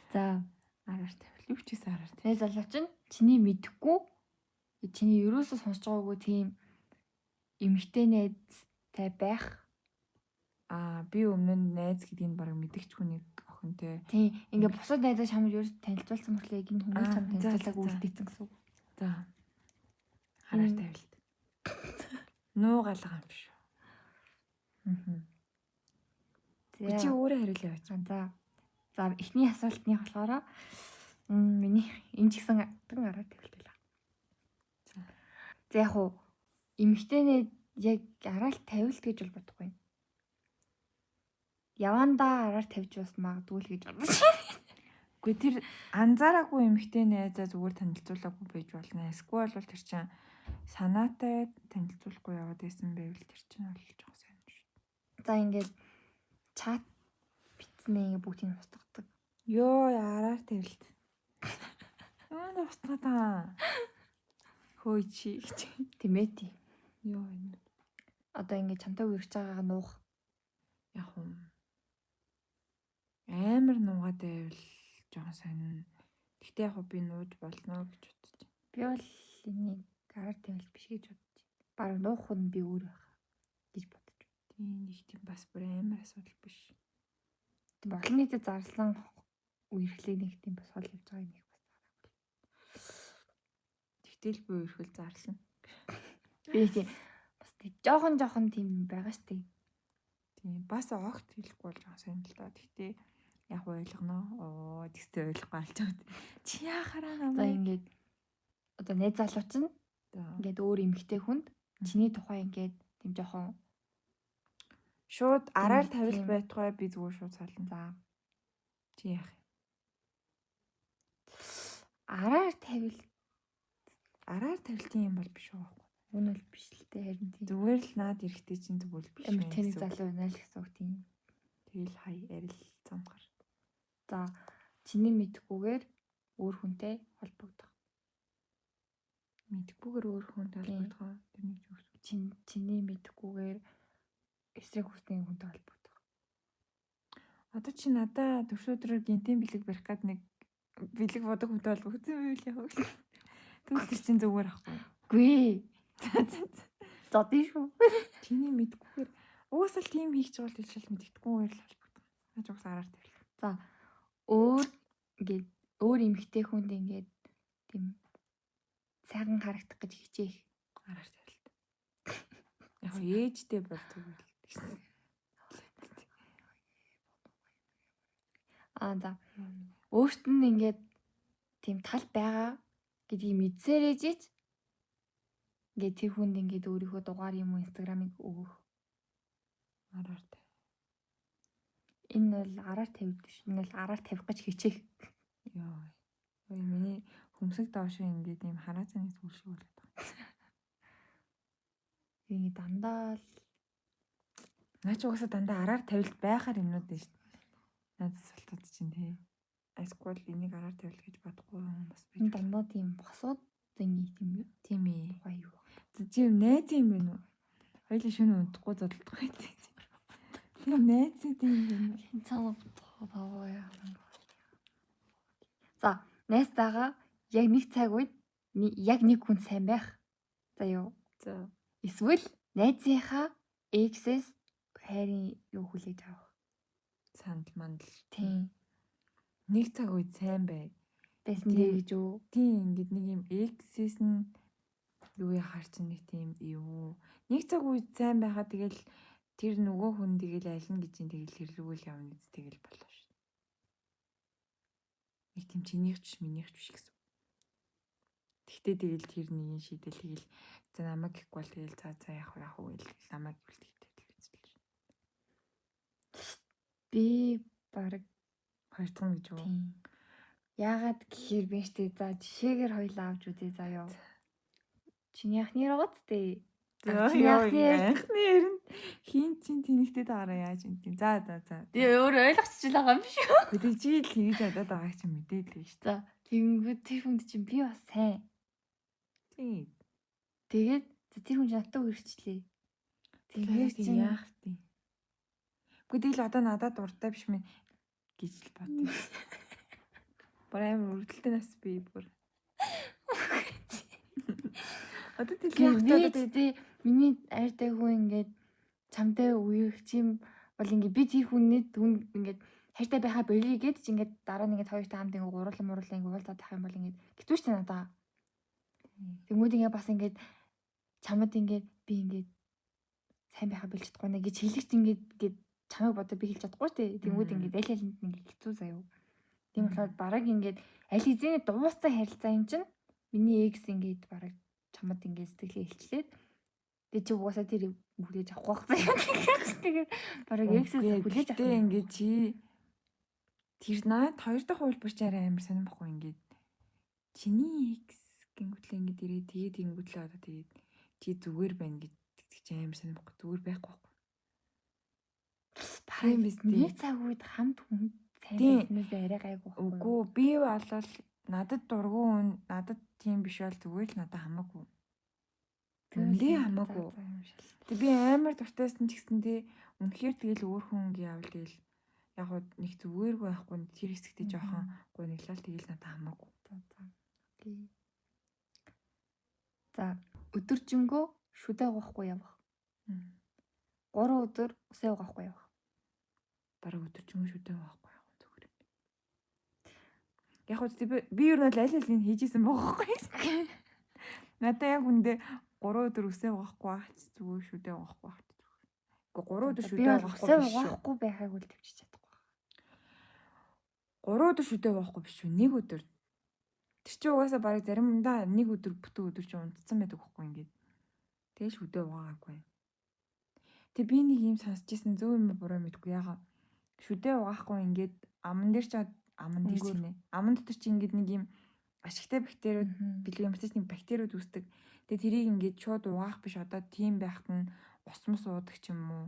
За араар тавил. Юу ч гэсэн араар тавил. Найз залуу чинь чиний мэдхгүй чиний ерөөсөө сонсож байгаагүй тийм эмэгтэй найзтай байх. Би өмнө нь найз гэдгийг бараг мэдчихгүй нэг охинтой. Тийм ингээд бусад найзаа чамд ерөөс танилцуулсан мөртлөө энэ хүмүүс чамд танилцуулаагүй үлдээсэн гэсэн үг. За. Араар тавилт. Нуугалга юм шүү. Би чи өөрөө хариулъя яваач. За эхний асуултны болохоор миний энэ ч гэсэн дан гараад тавилтаа. За яг уу эмэгтэйнээ яг араар тавилт гэж бол бодохгүй. Явандаа араар тавьж бас магадгүй л гэж бодож байна. Гэхдээ тэр анзаараагүй эмэгтэй найзаа зүгээр танилцуулаагүй байж болно. Эсвэл бол тэр чинь санаатай танилцуулахгүй яваад байсан байвал тэр чинь бол жоох сайн шүү. За ингээд чат битснээ бүгдийг устгадаг. Йоо араар тавилт. Оо устгадаа. Хөөе чи гэж. Тэмээти. Йоо энэ. Одоо ингээд чамтай үргэж байгаагаа нуух. Яг уу. Амар нуугаад байвал жоох сайн. Гэхдээ яг би нууж болно гэж бодож байна. Би бол энийг араар тавилт биш гэж бодож байна. Бараг нуух нь би өөр байх гэж бодож байна. Тийм нэг тийм бас бүр амар асуудал биш. Олон нийтэд зарласан үерхлээ нэг тийм бас хол явж байгаа юм их бас хараагүй. Тэгтэл би үерхэл зарлана. Би тийм бас жоохон тийм байгаа штеп. Тийм бас огт хэлэхгүй болж байгаа сайн л да. Тэгтээ яг ойлгоно. Оо тэгтээ ойлгохгүй алж байгаа. Чи яахаараа За намайг ингээд одоо найз залууч нь ингээд өөр эмэгтэй хүнд чиний тухай ингээд тийм жоохон шууд араар Тийм, тавилт тийм. байтугай би зүгээр шууд сална. за Чи яах юм? араар тавилт Араар тавилтын юм бол биш үү? үнэл биш л дээ харин тийм. Зүгээр л наад эрэхтэй чинь тэгвэл биш Амар байх тэний гэсэн үг. залуу байна л гэсэн үг тийм. Тэгэл хай арил замгар. За чиний мэдхгүйгээр өөр хүнтэй холбогдох. Мэдхгүйгээр өөр хүнд холбогдохоо тэрний ч үгүй. Чиний мэдхгүйгээр эсрэг хүсний хүнтэй холбогдох. Одоо чи надаа төршөөдрөөр гинтийн бэлэг барих гад нэг бэлэг бодог хүнтэй холбогдсон байл яах вэ? Тэгвэл тэр чинь зүгээр ахгүй. Гүй. За тийш үү. Чиний мэдхгүйгээр уусаал тийм хийх ч бол тийшэл мэддэггүйгээр л холбогдох. Наач уус араар тавил. За өөр ингээд өөр эмэгтэй хүнд ингээд тийм сайхан харагдах гэж хичээх. Араар тавил. Яг ээжтэй бол тэгвэл гэсэн. За өөрт нь ингээд тийм тал байгаа гэдгийг мэдсээрэж ич ингээд тэр хүнд ингээд өөрийнхөө дугаар юм уу инстаграмыг өгөх. Араар тавил. Энэ бол араар тавьд биш. Энэ бол араар тавих гэж хичээх. Йоо. Ой миний хөмсөг доошоо ингээд юм хараа цаны зүйл шиг болоод байгаа. Ингээд дандаа л Наач угаасаа дандаа араар тавилт байхаар юмнууд дээ шүү дээ. Надад суултууд чинь тий. Айскул энийг араар тавил гэж бодохгүй юм бас энэ байж. дандаа тийм босоод ингээд тийм юу Тийм ээ. тухай юу. Чи найз юм бэ нү? Хоёлаа шөнө унтахгүй зодтолдог байдаг. Тийм найз тийм юм. Хин цаана бовоо яа. За найстайгаа яг нэг цаг үед яг нэг хүн сайн байх. За юу. За. Эсвэл найзынхаа эксэс хайрын юу хүлээж авах. Сандал мандал. Тийм. Нэг цаг үед сайн бай. Байсан дээр гэж юу. Тийм ингээд нэг юм эксэс нь юу яхаар чинь нэг тийм юу. Нэг цаг үед сайн байхаа тэгэл тэр нөгөө хүн тэгэл айлна гэж юм тэгэл хэрлүүл явна гэж тэгэл болоо шүү. Нэг тийм чинийх ч минийх ч биш гэсэн. Тэгтээ тэгэл тэр нэг шийдэл тэгэл за намайг гэхгүй бол тэгэл за яах вэ гэл намайг гэвэл тэгэл үзэл шүү. Би баг Хоёрдхан гэж юу? тийм. Яагаад гэхээр би штэ за жишээгээр хоёлаа авч үзье заяа. Чиний яхны рогоц тээ. Яхны ярин хин чин тэнэгтэй даараа яаж юм тийм. За. Би өөр ойлгочихж байгаа юм биш үү? Гэтэ чи л хийж чадаад байгааг чи мэдээд л шүү. За тэгэнгүүт тэр хүнд чинь би бас сайн. Тийм. Тэгээд тэр хүн надад үргэлжлээ. Тэгээд чи яах вэ? Гэхдээ тэгэл одоо надад дуртай биш мэн гэж л бодъё. Бүр амар үрдэлтэй нас би бүр. Одоо тэгэл яах вэ? Миний айртай хүн ингээд чамтай үеих чим бол ингээд би тэр хүнний ингээд хайртай байхаа болиё гэд чи ингээд дараа нь ингээд хоёртай хамт ингээд гурлан ингээд уулзаад тах юм бол ингээд гэтүүч та надаа. Тэгмүүд ингээд бас ингээд чамд ингээд би ингээд сайн байха билж чадахгүй нэ гэж хэлэгч ингээд чамайг бодоо би хэлж чадахгүй шүү дээ. Тэнгүүд ингээд аль алинд ингээд хэцүү заяа. Тийм болохоор бараг ингээд аль хэзээ дууссан харилцаа юм чинь миний экс ингээд бараг чамд ингээд сэтгэлээ хэлчлээд тэгээ чи угаасаа тэр хүлээж авах байх заяа. Тэгээд бараг эксээс хүлээж авах. Ингээд чи тэр наад хоёр дахь хувилбар чи арай амар сонирм баггүй ингээд чиний экс гингүүтлээ ингээд ирээ тэгээд гингүүтлээ одоо тэгээд чи зүгээр байна гэдэг чи амар сонирм баггүй зүгээр байхгүй байхгүй. Тийм биз дээ. Нэг цаг үед хамт хүн сайн байснаас арай гайгүй байхгүй. Үгүй би болол надад дургуй хүн надад тийм биш бол зүгээр л надад хамаагүй. Үнлээ хамаагүй. Тэг би амар дуртайсан ч гэсэн тий үнэхээр тэгэл өөр хүн явал тэгэл яг хуу нэг зүгээргүй байхгүй тэр хэсэгтээ жоохон гониглал тэгэл надад хамаагүй. Окей. За өдөржингөө шүдэ угаахгүй явах. 3 өдөр усаа угаахгүй явах. Бараг өдөржингөө шүдэ угаахгүй явах зүгээр. Яг хөө би ер нь аль алийг хийжсэн бохоггүй. Надаа яг үндэ 3 өдөр үсээ угаахгүй байх зүгээр шүдэ угаахгүй байх. Гэхдээ 3 өдөр шүдэ угаахгүй байхайг үл төвчж чадахгүй. 3 өдөр шүдэ угаахгүй биш үү? 1 өдөр. Тэр чинь угаасаа бараг заримдаа 1 өдөр бүтэн өдөр чи унтцсан байдаг байхгүй ингээд. Тэгэл шүдэ угаагүй. Тэг би нэг юм сонсч ирсэн зөв юм буруу мэдгүй ягаа. Шүдэ угаахгүй ингээд аман дээр ч аман дээр ч нэ. Аман дотор чи ингээд нэг юм ашигтай бактериуд бэлэг юмсч нэг бактериуд үүсдэг. Тэгээ тэрийг ингээд шууд угаах биш одоо тийм байхад нь ус мус уудаг ч юм уу.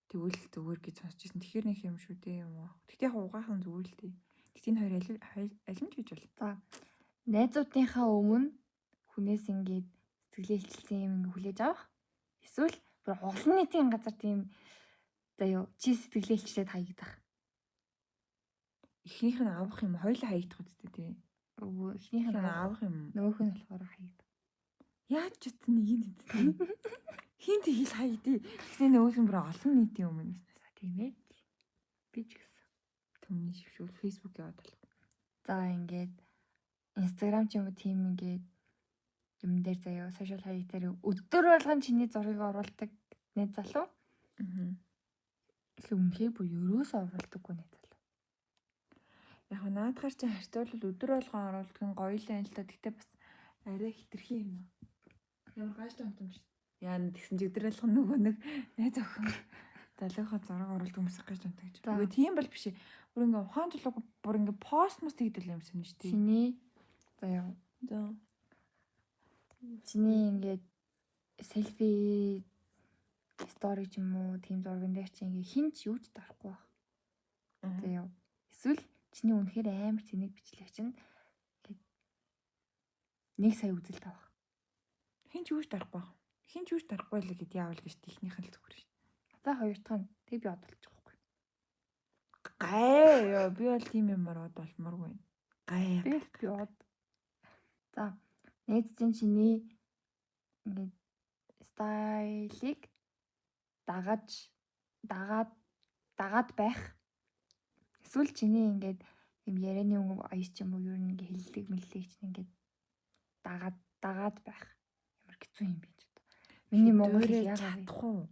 Тэгвэл зүгээр гэж сонсч ирсэн. Тэгэхээр нэг юм шүү дээ юм уу. Тэгтээ яг угаах нь зүгээр л дээ. Тэгтээ энэ хоёр аль нь гэж бол. За найзуудынхаа өмнө хүнээс ингээд сэтгэлээ хэлсэн юм ингээд хүлээж авах. Эсвэл бүр олон нийтийн газар тийм заяа чи сэтгэлээ хэлчлээд хаягдах. Эхнийх нь авах юм хоёулаа хаягдах үстэй тий. Өвөө эхнийх нь авах юм. Нөгөөх нь болохоор хаягдах. Яаж ч утсан нэг юм дээ. Хинт хэл хаягдээ. Тэгсэн нөгөөх нь бүр олон нийтийн өмнө гэсэн. Тийм ээ. Би ч гэсэн. Төмний шившүүл фэйсбүүк яваад болох. За ингээд Instagram ч юм уу тийм ингээд юм дээр заяа сошиал хаяг дээр өдөр болгон чиний зургийг оруулдаг нэг залуу. Үнэхээр бүр ерөөсөө оруулдаггүй нэг залуу. Яг наадахаар чи харьцуулбал өдөр болгон оруулдаг нь гоё л юм л та. Гэтэ бас арай хитрхи юм аа. Ямар гайштай юм шиг. Яа тэгсэн чи өдөр болгон нөгөө нэг найз охин залуухаа зураг оруулдаг юмсах гэж унтаа гэж. Үгүй тийм бол биш. Бүр ингээ ухаан жолог бүр ингээ пост мос тэгдэл юмсан шүү дээ. Чиний заяа. Чиний ингээд селфи стори ч юм уу тийм зурган дээр чи ингээ хинч юу ч дарахгүй байх. Заяа. Эсвэл чиний үнэхээр амар цэнийг бичлэг чинь нэг сая үзэлт авах. Хинч юу ч дарахгүй байх. Хинч юу ч дарахгүй л гэд яавал гэж техникийн л зүгээр шүү. За хоёр дахь нь тэг би одолчих واخгүй. Гай ёо би бол тийм юмар од болморгүй. Гай. Би од. За найз чинь чиний ингээд стайлыг дагаад байх. Эсвэл чиний ингээд юм ярианы аяс ч юм уу юу нэг хэллэг мэллэг чинь ингээд дагаад байх. Ямар хэцүү юм бэ ч одоо. Миний монгол яагаад чадахгүй.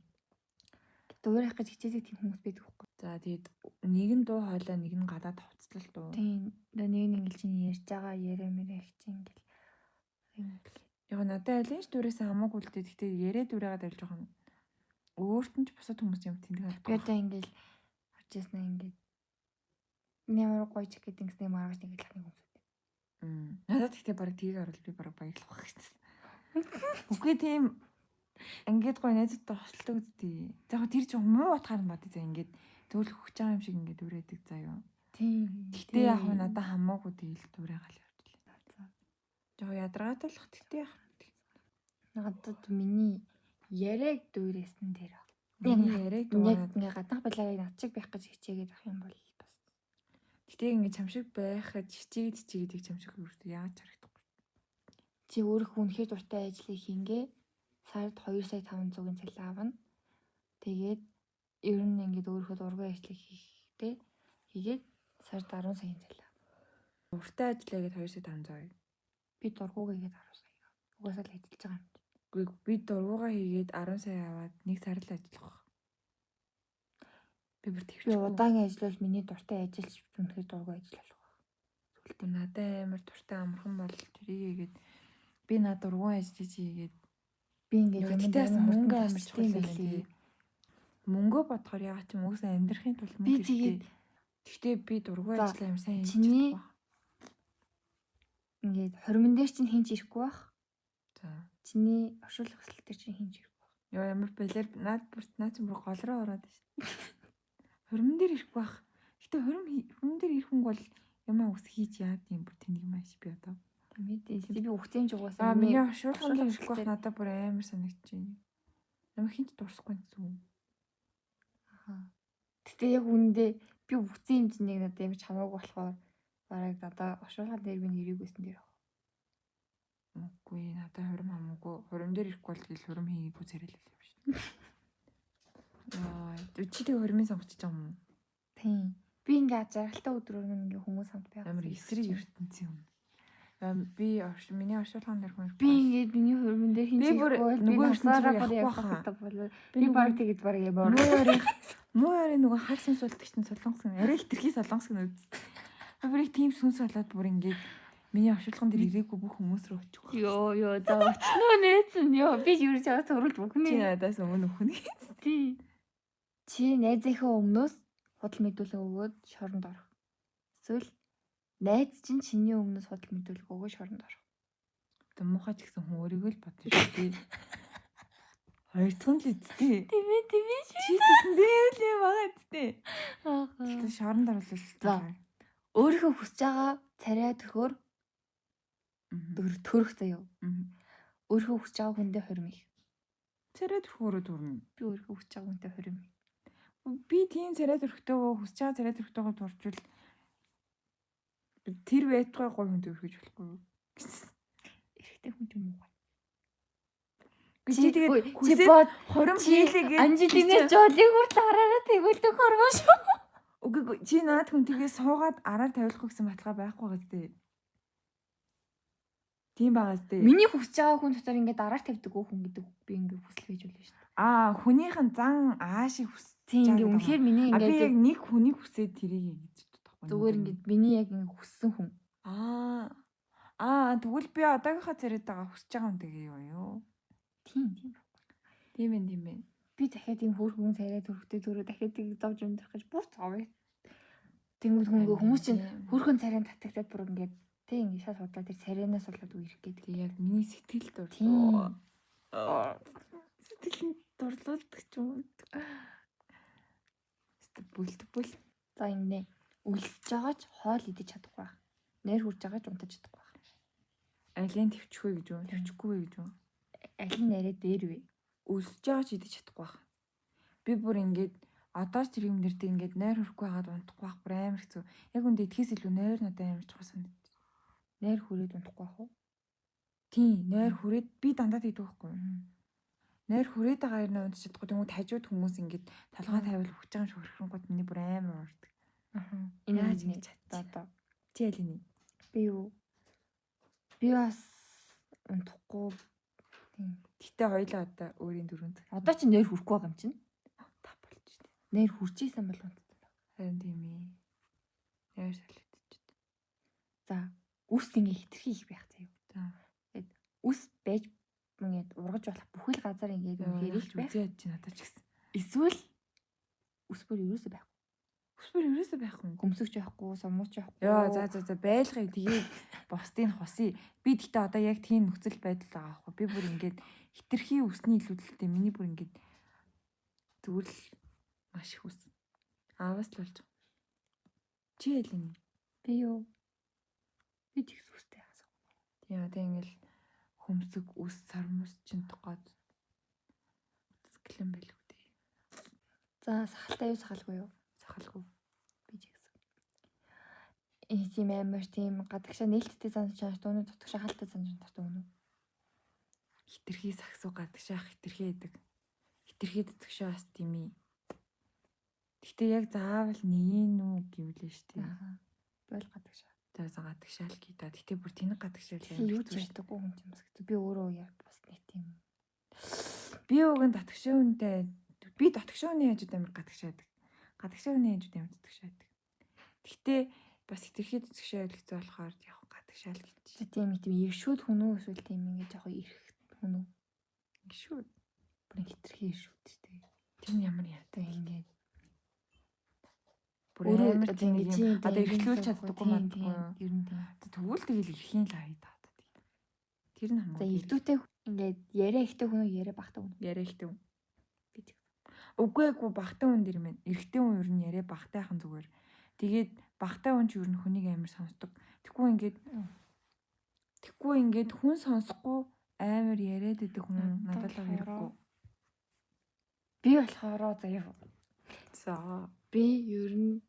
Дуурайх гэж хичээдэг тийм хүмүүс байдаг байхгүй. За тэгээд нэг нь дуу хоолой нэг нь гадаад хувцлал дуу. Тийм. Нэг нь ингээл чинь ярьж байгаа яриа мэрэг чинь ингээл. Яг надад аль нь ч дүүрээс хамаагүй л дээ. Гэхдээ яриа дүүрээгээд авч байгаа юм. Өөрт нь ч бусад хүмүүс юм тэндэг байна. Би одоо ингээл харж яснаа ингээд ямар гоё ч гэдэг ингэснээр маргаж нэг л ахны хүмүүс үү. Надад гэхдээ бараг тгийг оруулж би бараг баярлах байх гэсэн. Үгүй тийм ингээд гоё найзтай хослдог үстэй. За яг тэр чинь муу утгаар нь бод заа ингээд төөл хөгж байгаа юм шиг ингээд үрээдэг заа юу. Тийм. Гэтэ яг надад хамаагүй тэгэл дүүрээгаал явуулаа. За. Жоо ядаргааталах гэтэ яг. Надад миний яриаг дүүрээсэн дээр. Миний яриаг яг ингээ гаднах балайг над шиг байх гэж хичээгээд ах юм бол бас. Гэтэ ингээ чамшиг байхад хичээгээд чамшиг үрдэ яаж харагдахгүй. Чи өөрөө үнэхээр дуртай ажлыг хийнгээ. Сард 2,500-ын цалин авна. Тэгээд ер нь ингээд өөрөө дургүй ажлыг хийхдээ хийгээд сард 10 саяын цалин авна. Дуртай ажиллаа гээд 2,500. Би дургүйгээд 10 сая. Угаасаа л ажиллаж байгаа юм. Би дургуугаа хийгээд 10 сая аваад 1 сар л ажиллах. Би бүр Би тэгчихгүй. удаагийн ажиллавал миний дуртай ажилч үнэхээр дургүй ажил болох байх. Сүлдээ надад амар дуртай амархан бол тэрийг хийгээд би над дургуун ажил хийгээд Би ингээд юм мөнгө амар чухал юм байлээ. тий. Мөнгө бодохоор яагаад ч юм уусаа амьдрахын тулд Би мөнгө тэгээд хэрэгтэй. Гэхдээ би дургуун За, ажил амар сайн хийж чиний чадахгүй. ингээд хоримн дээр чинь хинж ирэхгүй байх. За. Чиний оршуулах хүсэл дээр чинь хинж ирэхгүй байх. Яа ямар балер наад чинь бүр гол руу ороод байна шүү. Хормон дээр ирэхгүй байх. Гэтэ хормон дээр ирэх хүн бол ямаа ус хийж яад юм бүр тэнийг маш би одоо. Мэдээ. Би үхтэмж угаасаа Миний оршуулгын дээр ирэхгүй байх надад бүр амар санагдаж байна. Намайг хинч дурсахгүй гэсэн. Гэтэ яг үүндээ би үхсэн хэмжээг надад ямар ч хамаагүй болохоор бараг надад оршуулган дээр би нэрийг өсөн дээр. Үгүй надад хурим хамаагүй. Хурим дээр ирэхгүй бол тэгэл хурим хийгээгүй царайлал юм шүү. Чи тэг хуримын сонгоч байгаа юм уу? Тийм. Би ингээ жаргалтай өдрөөр ингээ хүмүүс хамт байгаа. Амар эсрэг ертөнцийн юм. Би миний оршуулган дээр хүн би ингээд миний хурмын дээр хинж ирэхгүй нөгөө насаараа ертөнцийн явах болов. Би баг тэгэд баг ямар. Муу ярын нөгөө хар сүнс болдог чинь солонгос гэн. Арай хитрхий солонгос гэн үз. Бүрийг тийм сүнс болоод бүр ингээд миний оршуулган дээр ирээгүй бүх хүмүүс рүү очих. Йоо за очноо нээсэн ёо би юу ч аваад сурвалж бүхнээ. Чи надаас өмнө өхнө. Тий. Чи найзынхаа өмнөөс худал мэдүүлэг өгөөд шоронд орох. Эсвэл найз чинь чиний өмнөөс худал мэдүүлэг өгөөд шоронд орох. Тэг муухай ч гэсэн хүн өөрийгөө л бодож шүү дээ. Хоёр дахь нь л үсттэй. Тийм ээ. Чи гэсэн дээр л юм байгаа үсттэй. Аа. Тэг шоронд орлоо. Өөрийнхөө хүсэж байгаа царай төхөөр төрөх заяа. Өөрийнхөө хүсэж байгаа хүндээ хурим их. Царай төрхөөрөө төрнө. Би өөрийнхөө хүсэж байгаа хүнтэй хурим. Би тийм царай төрхтөө хүсэж байгаа царай төрхтөөгөө дуржвал тэр байтугай гой хүн төрхөж болохгүй. Эрэхтэй хүн юм уу? Чи тэгээд хүсээд хором хийлээгээд Анжелина Жолиг бүр тараараа тэгвэл хормоо шүү. Үгүй чи наад хүн тэгээ суугаад араар тавилахгүй гэсэн баталгаа байхгүй гэдэг. Тийм байгаа зү. Миний хүсэж байгаа хүн дотор ингээд араар тавьдаг хүн гэдэг би ингээд хүсэл хийж болно шүү дээ. Хүнийх нь зан аашиг хүсэж тийм ингээд үнэхээр миний ингээд би яг нэг хүнийг хүсээд тэрийг хийж чадахгүй. Зүгээр ингээд миний яг ингээд хүссэн хүн. Тэгвэл би одоогийнхаа царайд байгаа хүсэж байгаа хүн тэгээ юу? Тийм ээ. Би дахиад тийм хөөрхөн царай төрхтэй төрөө дахиад тийг зовж өндрөх гэж бүр цаавэ. Тэнгүүд хүмүүс чинь хөөрхөн царайнд татагтаад бүр ингээд тийм ингээд шал худлаа тэр царайнаас болоод үерх гэдэг. Яг миний сэтгэл дурлаа. Сэтгэл дурлуулдаг ч юм. Бүл. За ингэнэ. Үлсэж байгаа ч хоол идэж чадахгүй байх. Нэр хурж байгаа ч унтаж чадахгүй байх. Алийг төвчгүй гэж юу? Төвчгүй гэж юу? Аль нь нэрээ дээр вэ? Үлсэж байгаа ч идэж чадахгүй байх. Би бүр ингээд одоо ч тэр юм нэртэй ингээд нойр хөрөхгүй байгаад унтахгүй байх бүр амар хэцүү. Яг үндэ идэхээс илүү нойр надад амар чухал санагдав. Нойр хүрээд унтахгүй байх уу? Тийм, нойр хүрээд би дандаа тэгдэг байхгүй. Нойр хүрээд байгаа юм унтаж чадахгүй. Тэгмээ хажууд хүмүүс ингээд талгаа тавил хүч байгаа юм шиг хөрхөнгөт миний бүр амар уурдаг. Яаж ингэж чадчих. Чи ялini? Би юу? Би бас унтахгүй. Гэтэ хоёлаа одоо өөрийн дөрөнд. Одоо чи нойр хүрхгүй байгаа юм чинь. Та болж штэ. Нойр хүрчихсэн бол унтдаг. Харин тийм ээ. Нойр солигдчихд. За, үс ингээ хитрхи их байх заяа. За. Тэгээд үс байж ингээд ургаж болох бүхэл газар ингээд үнэхээр их байх. Үзээд чи надад ч гэсэн. Эсвэл үс бүр юусоо байхгүй. Үс бүр юусоо байхгүй. Хөмсөгч байхгүй, сумууч байхгүй. Яа, за байлгая. Тэгээд бусдыг хосъё. Би гэхдээ одоо яг тийм нөхцөл байдал байгаа байхгүй. Би бүр ингээд хитрхи үсний илүүдэлтэй миний бүр ингээд зүгэл маш их үс. Аавас л болж байгаа. Чи ялini? Би юу? Би ч их үстэй хасаа. Тийм одоо ингээл хөмсөг үс сармус чин тохоод үзгэлэн байлгүй дээ. За сахалтай юу сахалгүй юу? Сахалгүй. Би ч гэсэн. Тийм амар тийм гадагшаа нээлттэй зан чанар дууны дутагшаа хаалттай зан чанар дууна. Хитрхи сагсуу гадагшаах хитрхи идэг. Хитрхи дутагшаа бас тийм ээ. Гэтэ яг заавал нэг нү гэвлээ шүү дээ. Бол гадагшаа. За гадагшаал гээ да. Гэтэ бүр тэнэг гадагшаал юм. Юу ч ярьдаггүй хүн юм бас гэдэг. Би өөрөө яг бас нэг тийм Би уг нь татгшаа үнтэй. Би татгшааны хажууд амар гадагшаадаг. Гадагшааны хажууд амар татгшаадаг. Гэхдээ бас хитрхи татгшаа хэлцээ болохоор яг гадагшаал гэж. Тийм иршүүд хүн үү эсвэл тийм ингээд яг ирэх хүн үү? Иршүүд. Бүр хитрхи иршүүд шүү дээ. Тэр нь ямар яатай ингээд бүр амар тийм юм одоо эрхлүүлж чаддаггүй мадгүй. Ер нь тийм. Тэгвэл тэгэл эрхийн л хаяа таад. Тэр нь хамаагүй. За илдүүтэй ингээд яриа ихтэй хүн үү яриа багтай хүн. Яриа ихтэй хүн. Үгүй багтай хүн дэр мэн. Эрэгтэй хүн ер нь яриа багтайхан зүгээр. Тэгээд багтай хүн ч ер нь хүнийг амар сонсдог. Тэггүй ингээд хүн сонсохгүй амар яриад идэг хүн надад л хэрэггүй. Би болохоор заяа. За Би ер нь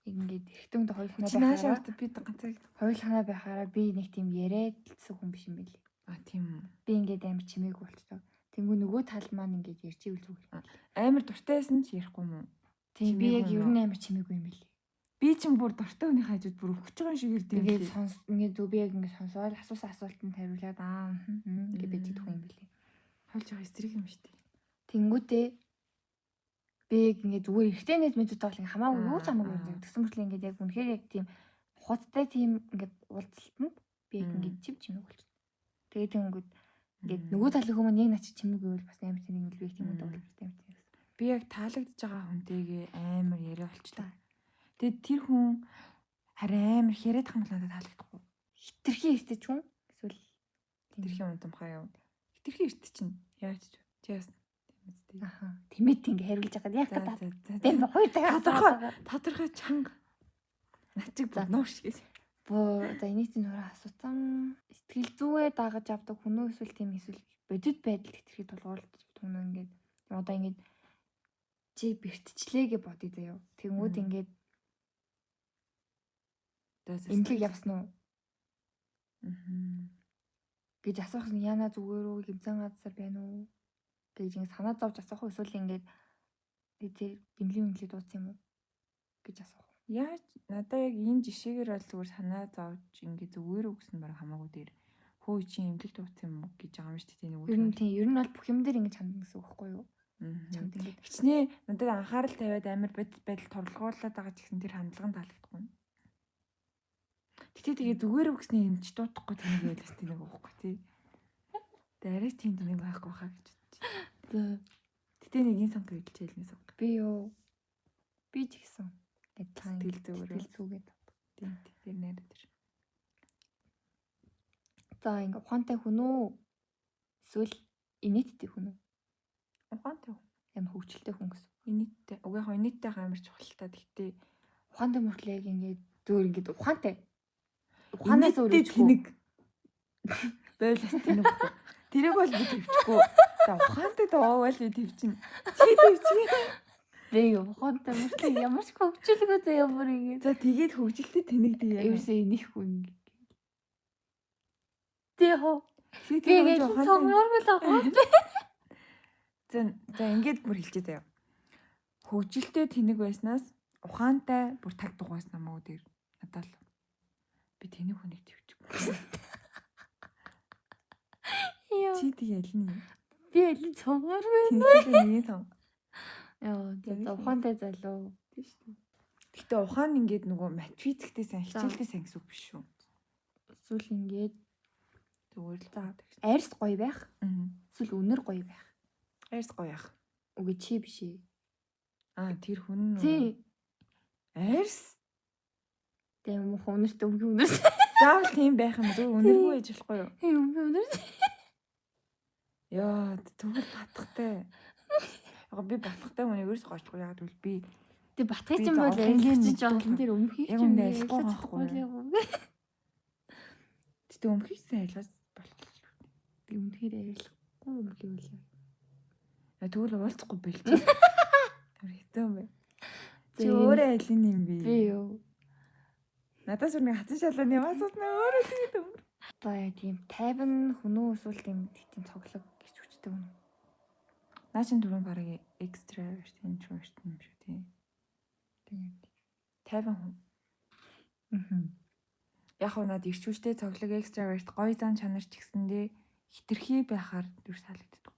ингээд эрэгтэй хүнтэй хоёулахнаа наашаа би ганцаа хоёулахнаа байхаараа би нэг тийм яриадсан хүн биш юм байли. Тийм үү. Би ингээд амар чимээг болчихлоо. Тэнгүү нөгөө тал маань ингээд ярьж ивэл зүгээр. Амар дуртайсан ч ярихгүй юм уу? Тийм би яг ер нь амар чимээгүй юм байли. Би ч бүр дуртай хүний хажууд бүр өгч байгаа юм шиг ирдэг. Ингээд би яг ингээд сонсоод асуусан асуултанд хариулаад ингээд бид идэх юм байли. Хойлж байгаа эсрэг юм шүү дээ. Тэнгүүтээ би ингээд зүгээр ихтэй нэг мэдээд бол ингээд хамаагүй юу ч хамаагүй юм. Тэгсэн мөртлөө ингээд яг үнэхээр яг тийм хуттай тийм ингээд уулзалтанд би яг ингээд чимээг болчих. Тэгээд тэнгүүд ингээд нөгөө талын хүмүүс яг начи чимээгүй бол бас амар тийм нэг л би тийм үү дуулсан юм тийм. Би яг таалагдж байгаа хүнтэйгээ амар яриа болчлаа. Тэгээд тэр хүн харин амар яриад байгаа юм надад таалагдахгүй. Хитрхи иртэж хүн эсвэл хитрхи унтамхаа юу. Хитрхи иртэж чинь яаж ч тийс тийм үстэй. Аха. Тэмээд ингээ хариулж байгаа яг та. Тийм тодорхой чанга. Начиг нууш гэж. Боо за энийг чинь нураа асуусан. Сэтгэл зүйгээ дагаж авдаг хүн үү эсвэл тийм эсвэл бодит байдал хитрхи тулгуурлаж хүн ингээд одоо ингээд чи бэртчлээ гэж бодъё заяа. Тэнгүүд ингээд эмнэлэг явсан уу? Гэж асуух нь яна зүгээр үү хэмцэн газар байна уу? Гэж ингэ санаа зовж асуух уу эсвэл ингээд тэр эмнэлэг дууссан юм уу? Гэж асуух. Яаж надаа яг энэ жишээгээр бол зүгээр санаа зовж ингэ зүгээр үү гэсэн баг хамаагүй дээр хөө чи эмнэлэг дууссан юм уу гэж байгаа юм шүү дээ нэг үг. Ер нь бол бүх юм дээр ингэ чамд гэсэн үг байхгүй юу? Чамд ингэ. Хичнээн надад анхаарал тавиад амар байдал торлогуулаад байгаа ч гэсэн тэр хандлага нь таалагдахгүй. Гэтэ тэгээ зүгээр үг гэсний эмч дуутахгүй тэнэг байлаас тэнэг байхгүй тий. Тэгээ арай тийм тэнэг байхгүй хаа гэж бодчих. Гэтэ нэг ин сонг хэлж хэлнэ сонг. Би юу? Би ч гэсэн. Тэгэл зүгээд. Тийм тэр нэр тэр. За ингээ ухаантай хүн үү? Эсвэл инээдтэй хүн үү? Ухаантай хүн. Ямар хөвгчлөлтэй хүн гэсэн. Инээдтэй. Уг яг инээдтэй амар чухалтай. Гэтэ ухаантай мөртлөө яг ингээ зөөр ингээ ухаантай. Ухаанаас өөр тэнэг. Байлаас тэнэг. Тэрийг бол би төвчгүй. За ухаантай доовол би төвчин. Чи төвчин. Би ухаантай мөртлөө ямар ч хөвгчлөлгүй заяа бүр ингээ. За тэгээд хөвгчлөлтэй тэнэг дээ яа. Ерөөсөө инех хүн. Тэхо. Тэгээд ухаантай. За ингээд бүр хэлчихээ заяа. Хөвгчлөлтэй тэнэг байснаас ухаантай бүр таг дугаас намаа дээр надад л би тэнэг хүнийг төвчихгүй. Чи тэг ялна. Би ялын цомгор байна. Тэнэг цом. Яа, тэгээд ухаантай залуу. Тийм шүү. Гэтэ ухаан ингээд нөгөө математиктэй сайн хичээлтэй сайн гэсэн үг биш шүү. Эсвэл ингээд зүгээр л таа. Арьс гоё байх. Эсвэл үнэр гоё байх. Арьс гоё байх. Үгүй чи биш ээ. Тэр хүн. Тий. Арьс. Тийм мөх үнэрт өвгөө үнэр. Заавал тийм байх юм зөв үнэргүй ээж болохгүй юу? Өвгөө үнэр. Яа, тэгвэл батхтай. Яг би батхтай хүнийг ерөөс гоохгүй яагаад гэвэл би тэг батгай ч юм бол арилгаж олон тэр өмхийг ч юм байлахгүй. Тэгтээ өмхийг сайн арилгаж болчих. Би өмхээр арилгахгүй өмхий болоо. Тэгвэл уулзахгүй бэлч. Тэр хэцүү бай. Чи өөрөө алин юм бэ? Би юу? Надаас өөр нэг хатан шалааны юм асууснаа өөрөө тэгээд өмөр. За яа тийм тайван хүн үү эсвэл тийм цоглог гэж хүчтэй хүн. Наачин түрүүн бараг extrovert, introvert юм шүү тий. Тэгээд тайван хүн. Яг уу над ирчүүчтэй цоглог extrovert гоё зан чанар ч гэсэндээ хитрхи байхаар дүр таалагддаг.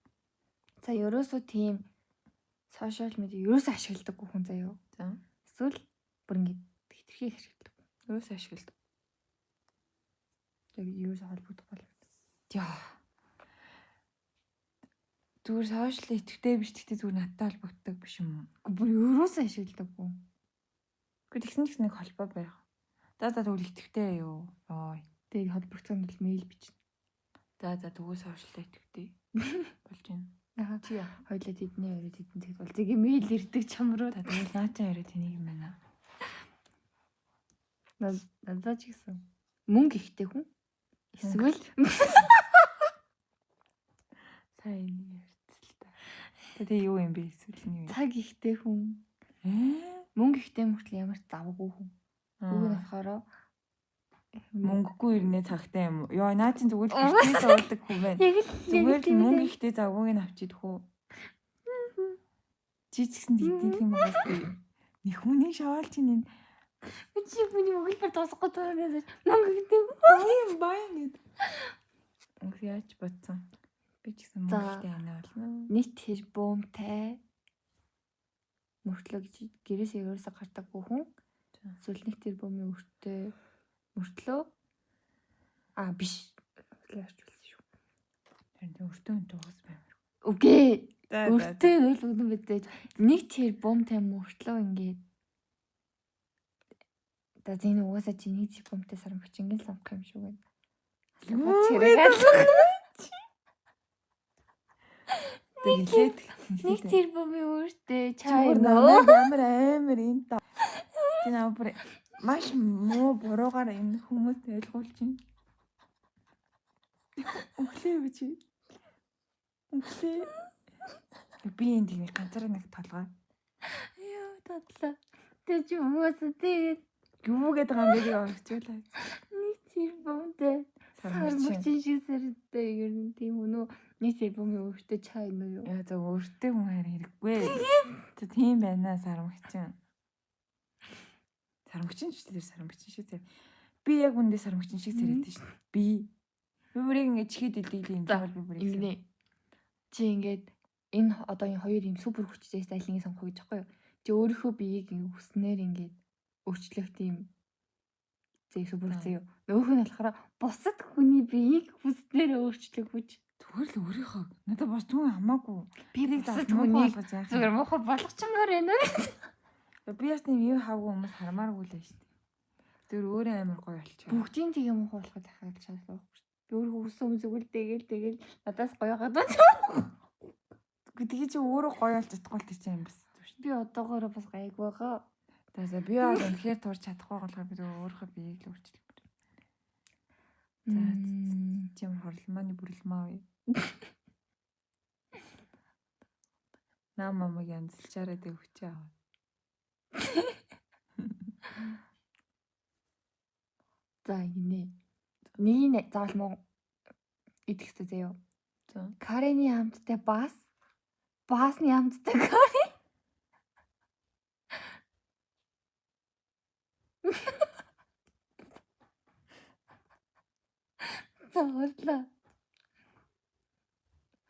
За ерөөсөө тийм сошиал медиа ерөөсөө ашигладаггүй хүн заяа. За. Эсвэл бүр ингэж хитрхи ашигладаг. Юус ашигладаг. Яг ерөөсөө холбогдох бол. Яа. Зүгээр сошиал идэвхтэй биш гэхдээ зүгээр надтай холбогддог биш юм уу? Бүр ерөөсөө ашигладаггүй. Гэхдээ тэгсэн ч гэсэн нэг холбоо байх. За тэгвэл идэвхтэй юу? Ой. Тэгээд холбогдсон бол мэйл бичнэ. За тэгвэл сошиал идэвхтэй болж байна. Аа Тий. хоёлаа тэдний яриад тэдэн тэг бол зэг мэйл ирдэг чамруу. Тэгвэл наачаа яриад тэнийг юм байна. Надад ч гэсэн мөнгө ихтэй хүн. Эсвэл сайн ярьц л та. Тэгээ юу юм бэ эсвэл нь юу? цаг ихтэй хүн. Мөнгө ихтэй мөртлөө ямар ч завгүй хүн. Үг нь болохоор мөнгөгүй ирнэ цагтай юм уу? Йоо наачийн зүгээр л гэртээ суулдаг хүн байна. Зүгээр л мөнгө ихтэй завгүйг нь авчидх үү? Чи ч гэсэн тэгдэг юм байна шүү. Нэг хүний шаваал чинь энэ чи миний өгүүлбэр дуусахгүй таарнаас мөнгө ихтэй баян гэдэг. Өнгө яаж бодсон? Би ч гэсэн мөнгө ихтэй байна болно. нийт хэрбумтай мөртлөө гэж гэрээсээ ерөөсө гардаггүй хүн. Эсвэл нэг тэрбумын өртөө мөртлөө биш. Яарчулсан шүү. Тэр өртөө дуус баймар. Үгүй. Өртөө л үгэн битээ. Нэг тэрбумтай мөртлөө ингээд та зин угаасаа чи нэг тэрбумтай саран бичингийн сонгох юм шүү гэдэг. Тэгээд нэг тэрбумын өртөө чай нөө амар энэ та. Чи наа бүр маш муу буруугаар энэ хүмүүст ойлгуулж байна. Өглөө бич. Өглөө. Би энэ тийм ганцаараа нэг толгой. Яа татлаа. Тэг чи угаасаа тэгээд юу гэдэг юм бэ гэж орчихлаа. нэг тэрбумтай сармчин шиг сартай ер нь тийм үнэ нэг тэрбумын өртөө чай нөө юу. Яа за өртөө хүн харин хэрэггүй. Тэг тийм байна сармчин. Сармчин ч тэр сармчин шиг тэр. Би яг үндэ сармчин шиг царайтай шүү. Би бүрийг ингэ чихэд илдэглээ юм бол би бүрийг. Ингэнэ. Чи ингээд энэ одоо энэ хоёр юм супер хүчтэй стайлинг сонгох гэж байгаа юу? Чи өөрийнхөө биеийг хүснээр ингээд өөрчлөх тийм зэ супер зэ юу. Нөөх нь болохоор бусад хүний биеийг хүснээр өөрчлөх хүч. Зүгээр л өөрийнхөө. Надад бас түн хамаагүй. Би бусад хүнийг зүгээр муухай болгочмоор байна. Би бас тийм юу хаагүй хүмүүс хармааргүй л шүү дээ. Тэр өөрөө амар гоё болчихоо. Бүгдийн тийм юм болоход ахаад шаардлагагүй шүү. Би өөрөө хүссэн юм зүгээр тэгэл надаас гоё гадаа. Тэгээ чи өөрөө гоё болж чадахгүй л тийм юм бас. Би одоогоороо бас гайг байгаа. За би бол үнэхээр турч чадахгүй болохоор би өөрийнхөө биеийг л өөрчилж байна. За тийм хорлмааны бүрлмаа уу. Намамаг янзлчаараа дэ хүчээ аваа. За гинэ. Нэг заавал муу идэх хэрэгтэй заяа. За. Карины хамттай басны хамттай кари. Зарлаа.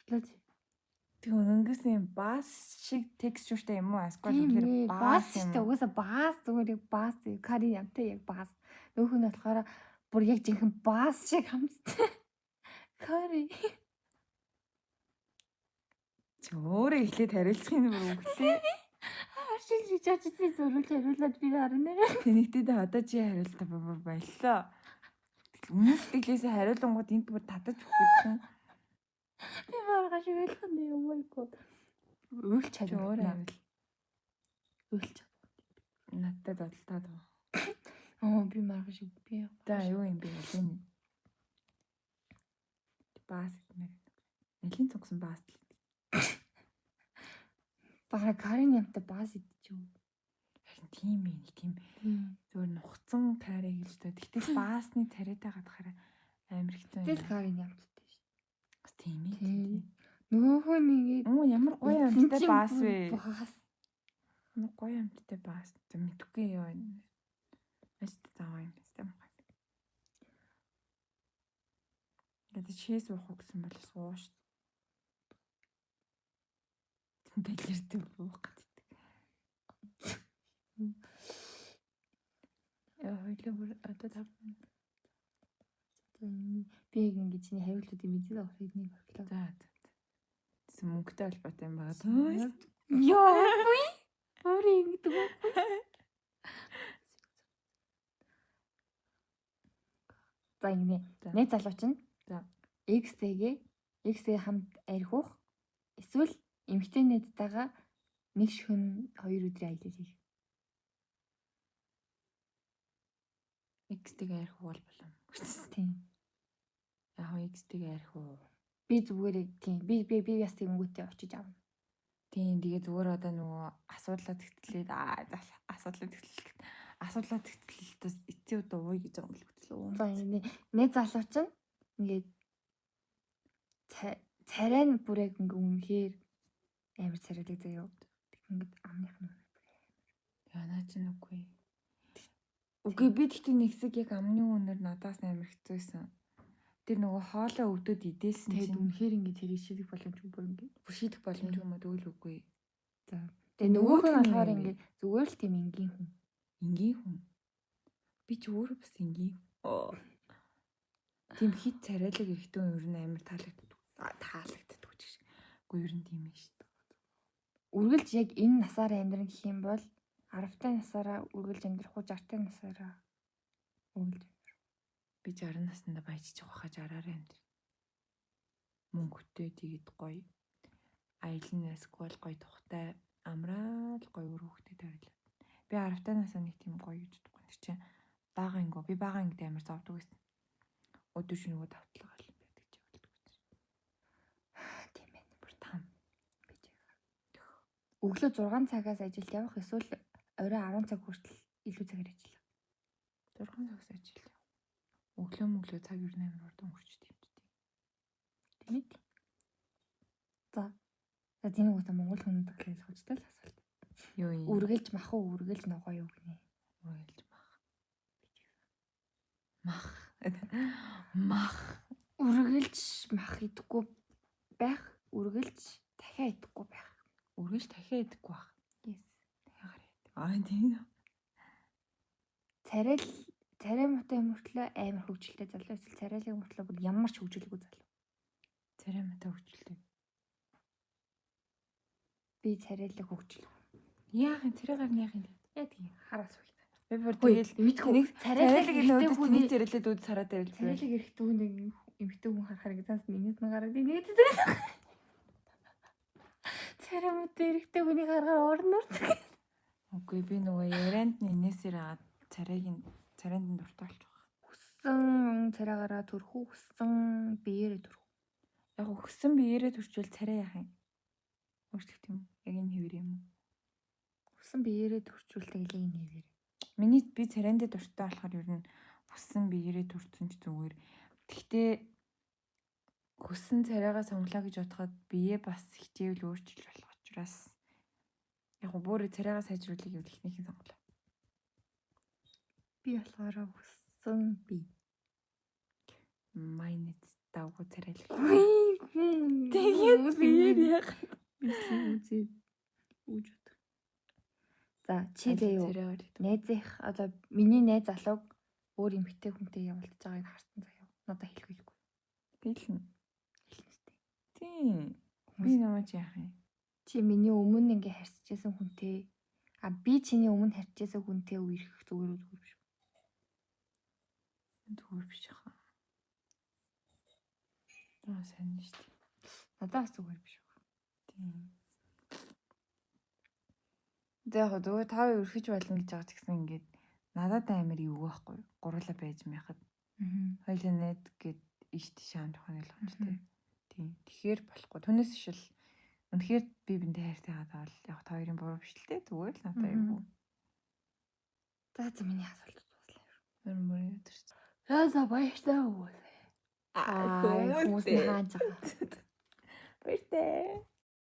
Тэг өнгөс юм бас шиг текстуртэй юм уу? Эсвэл үнэхээр бас шүү. Угаасаа бас зүгээр яг бас кари ямтай яг бас. Нөөх нь болохоор бүр яг жинхэнэ бас шиг хамттай. Кари. Өөрөө эхлээд хариулцах юм уу үглээ? Ашиг жижигчдээ зориулаад би харнаа. Тэнэгтээ одоо чи хариултаа баялаа. Өмнөс тэглээсээ хариулангууд энд бүр татаж өгсөн. Би маргааш ойлгох нь юм уу? Өөлч чадна. Өөр авил. Өөлч. Надтай зодтолтоод байгаа. Би маргааш би. За юу юм бэ? Энэ. Бас нэр. Нэлийн цогсон бас л. Бага карин ямтай бас идчихв. Харин тийм ээ, тийм. Зөвөр нухацсан кари гэж дээ. Тэгтэл баасны царайтай гадахаараа амар хэцүү юм. Тэгэл карин ямтай шүү. Бас тийм ээ. Нөөхөө нэгээд ямар гоё амттай бас вэ? Бас. Ямар гоё амттай бас. Мэдхгүй юу энэ. Аст заваа юм систем. Яд чиз уух гэсэн бол сууш. Галертэй буух гэдэг. Хоёлоо бүр одоо тав. Би ингэ чиний хариултуудыг мэдээд авах эднийг борлоо. За. Тэс мөнгөтэй холбоотой юм байгаа. Йоо. Өөрөө ингэдэг үү? За ингэ. Найз залууч нь. За. X-тэй хамт арх уух. Эсвэл эмэгтэй найзтайгаа нэг шөнө 2 өдрийн аялал хийх. X-тэй арх уул болов. Тийм. Яг X-тэй арх уу. Би зүгээр тийм. Би яс тиймгүүтээ очиж авна. Тийм тэгээ зүгээр одоо нөгөө асуудлаа тэгтлээд асуудлаа тэгтлэлтээс эцсийн удаа ууй гэж байгаа юм л хөтлөө. За энэ найз залууч нь ингээд царай нь бүрэг ингээ үнэхээр амар царайдаг заяа. Ингээд амных нь. Яна ч нүггүй. Үгүй би тэгтээ нэг хэсэг яг амны үнээр надаас амар хэцүүсэн. Тэр нөгөө хоолоо өвдөд идээсэн тэгээд үнэхээр ингээ тэрийг шийдэх боломжгүй бүр ингээ шийдэх боломжгүй юм уу үгүй. За. Тэгээ нөгөөх нь болохоор ингээ зүгээр л тийм энгийн хүн. Энгийн хүн. Би ч өөрөө бас энгийн. Тийм хит царайлаг эрэхтэн ер нь амар таалагддаг ч шиг. Үгүй ер нь тийм ээ шүү дээ. Үргэлж яг энэ насаараа амьдрах гэх юм бол 10-тай насаараа үргэлж амьдрах уу 60-тай насаараа үргэлж би 60 наснда баяжиж байгаа хажаараа амьдр. Мөнгөтэй тэгээд гоё. Аялнаас гол гоё тухтай амраал гоё өр хөхтэй тавилаа. Би 10-тай насаа нэг тийм гоё гэж боддог. Тэр чинь бага ингөө би бага ингд амар зовдөг байсан. Өдөр шөнөгүй давталгаа л байдаг ч болдог. Тийм ээ бүр там бич. Өглөө 6 цагаас ажилд явах эсвэл орой 10 цаг хүртэл илүү цагаар ажиллах. 6 цагаас ажил яв. Өглөө цаг ер нь амар урд өнгөрчдөг юм чинь. Тийм. За. За тийм үү та Монгол хүн төрлөөс хожтой л асуулт. Юу юм? Үргэлж мах уу, үргэлж ногоо юу гинэ? Үргэлж мах. Мах. Үргэлж мах идэхгүй байх, үргэлж дахиад идэхгүй байх. Үргэлж дахиад идэхгүй байх. Yes. Дахиагаар яа. Тийм. Царай муутай мөртлөө амар хөвгөлтэй залуу эсвэл царайлаг мөртлөө бүр ямар ч хөвгөлгүй залуу. Царай муутай хөвгөлтэй. Би царайлаг хөвгөл. Яахан царайгаар нь яахан. Яа тийм хараас үгүй. Би бүр тэгэл мэдгүй царайлаг энэ хүний царайлаг дүүд сараад байвал царайлаг эрэхтэй хүн нэг эмхтэй хүн харахаар гэсэн нэгнээс нь гараад нэг царай муутай эрэхтэй хүнийг харахаар орноор. Үгүй би нөгөө ярианд нь энэсээр агаад царайнд нь дуртай болчих واخ. Хүссэн царайгаараа төрхүү хүссэн биеэрээ төрхүү. Яг өгсөн биеэрээ төрчвөл царай яах юм? Өөрчлөх тийм яг энэ хэвэр юм уу? Хүссэн биеэрээ төрчвөл тэгэл энэ хэвэр. Миний би царайнд дуртай болохоор ер нь хүссэн биеэрээ төрсөн ч зүгээр. Гэхдээ хүссэн царайгаа сонглоо гэж бодоход бие бас хичээвэл өөрчилж болох учраас яг бүр царайгаа сайжруулах гэвэл техникийн сонглоо. Би болохоор хүссэн би. Майнэт даагүй царайлаг. Тэгээд биеэр яг үзээд үүж бод. За чи заяа юу? Найзынх одоо миний найз залууг өөр эмэгтэй хүнтэй явуулж байгааг харсан заяа. Надад хэлэхгүй. Хэлнэ. Тийм. Би намайг яах юм? Чи миний өмнө ингээ харьцажсэн хүнтэй би чиний өмнө харьцажсэн хүнтэй үерхэх зүгээр биш. Зүгээр биш хаа. Сайн шүү дээ. Надаас зүгээр биш хаа. Тийм. Яг зүгээр та өрхөж болно гэж байгаа ч гэсэн ингээд надад амар юу байхгүй. Гурлаа байж мэхад. Хоёлаа найд гээд иш тишаан тухайн ойлгомжтой. Тийм. Тэгэхээр болохгүй. Түүнээс ишэл үнэхээр би бинтэй хайртай байгаа бол яг та хоёрын буруу биш л дээ. Зүгээр л надаа юу. За миний асуулт дуслаа. Мөр өдөрч. За баяртай уу. Хүмүүс хааж байгаа. Баяртай.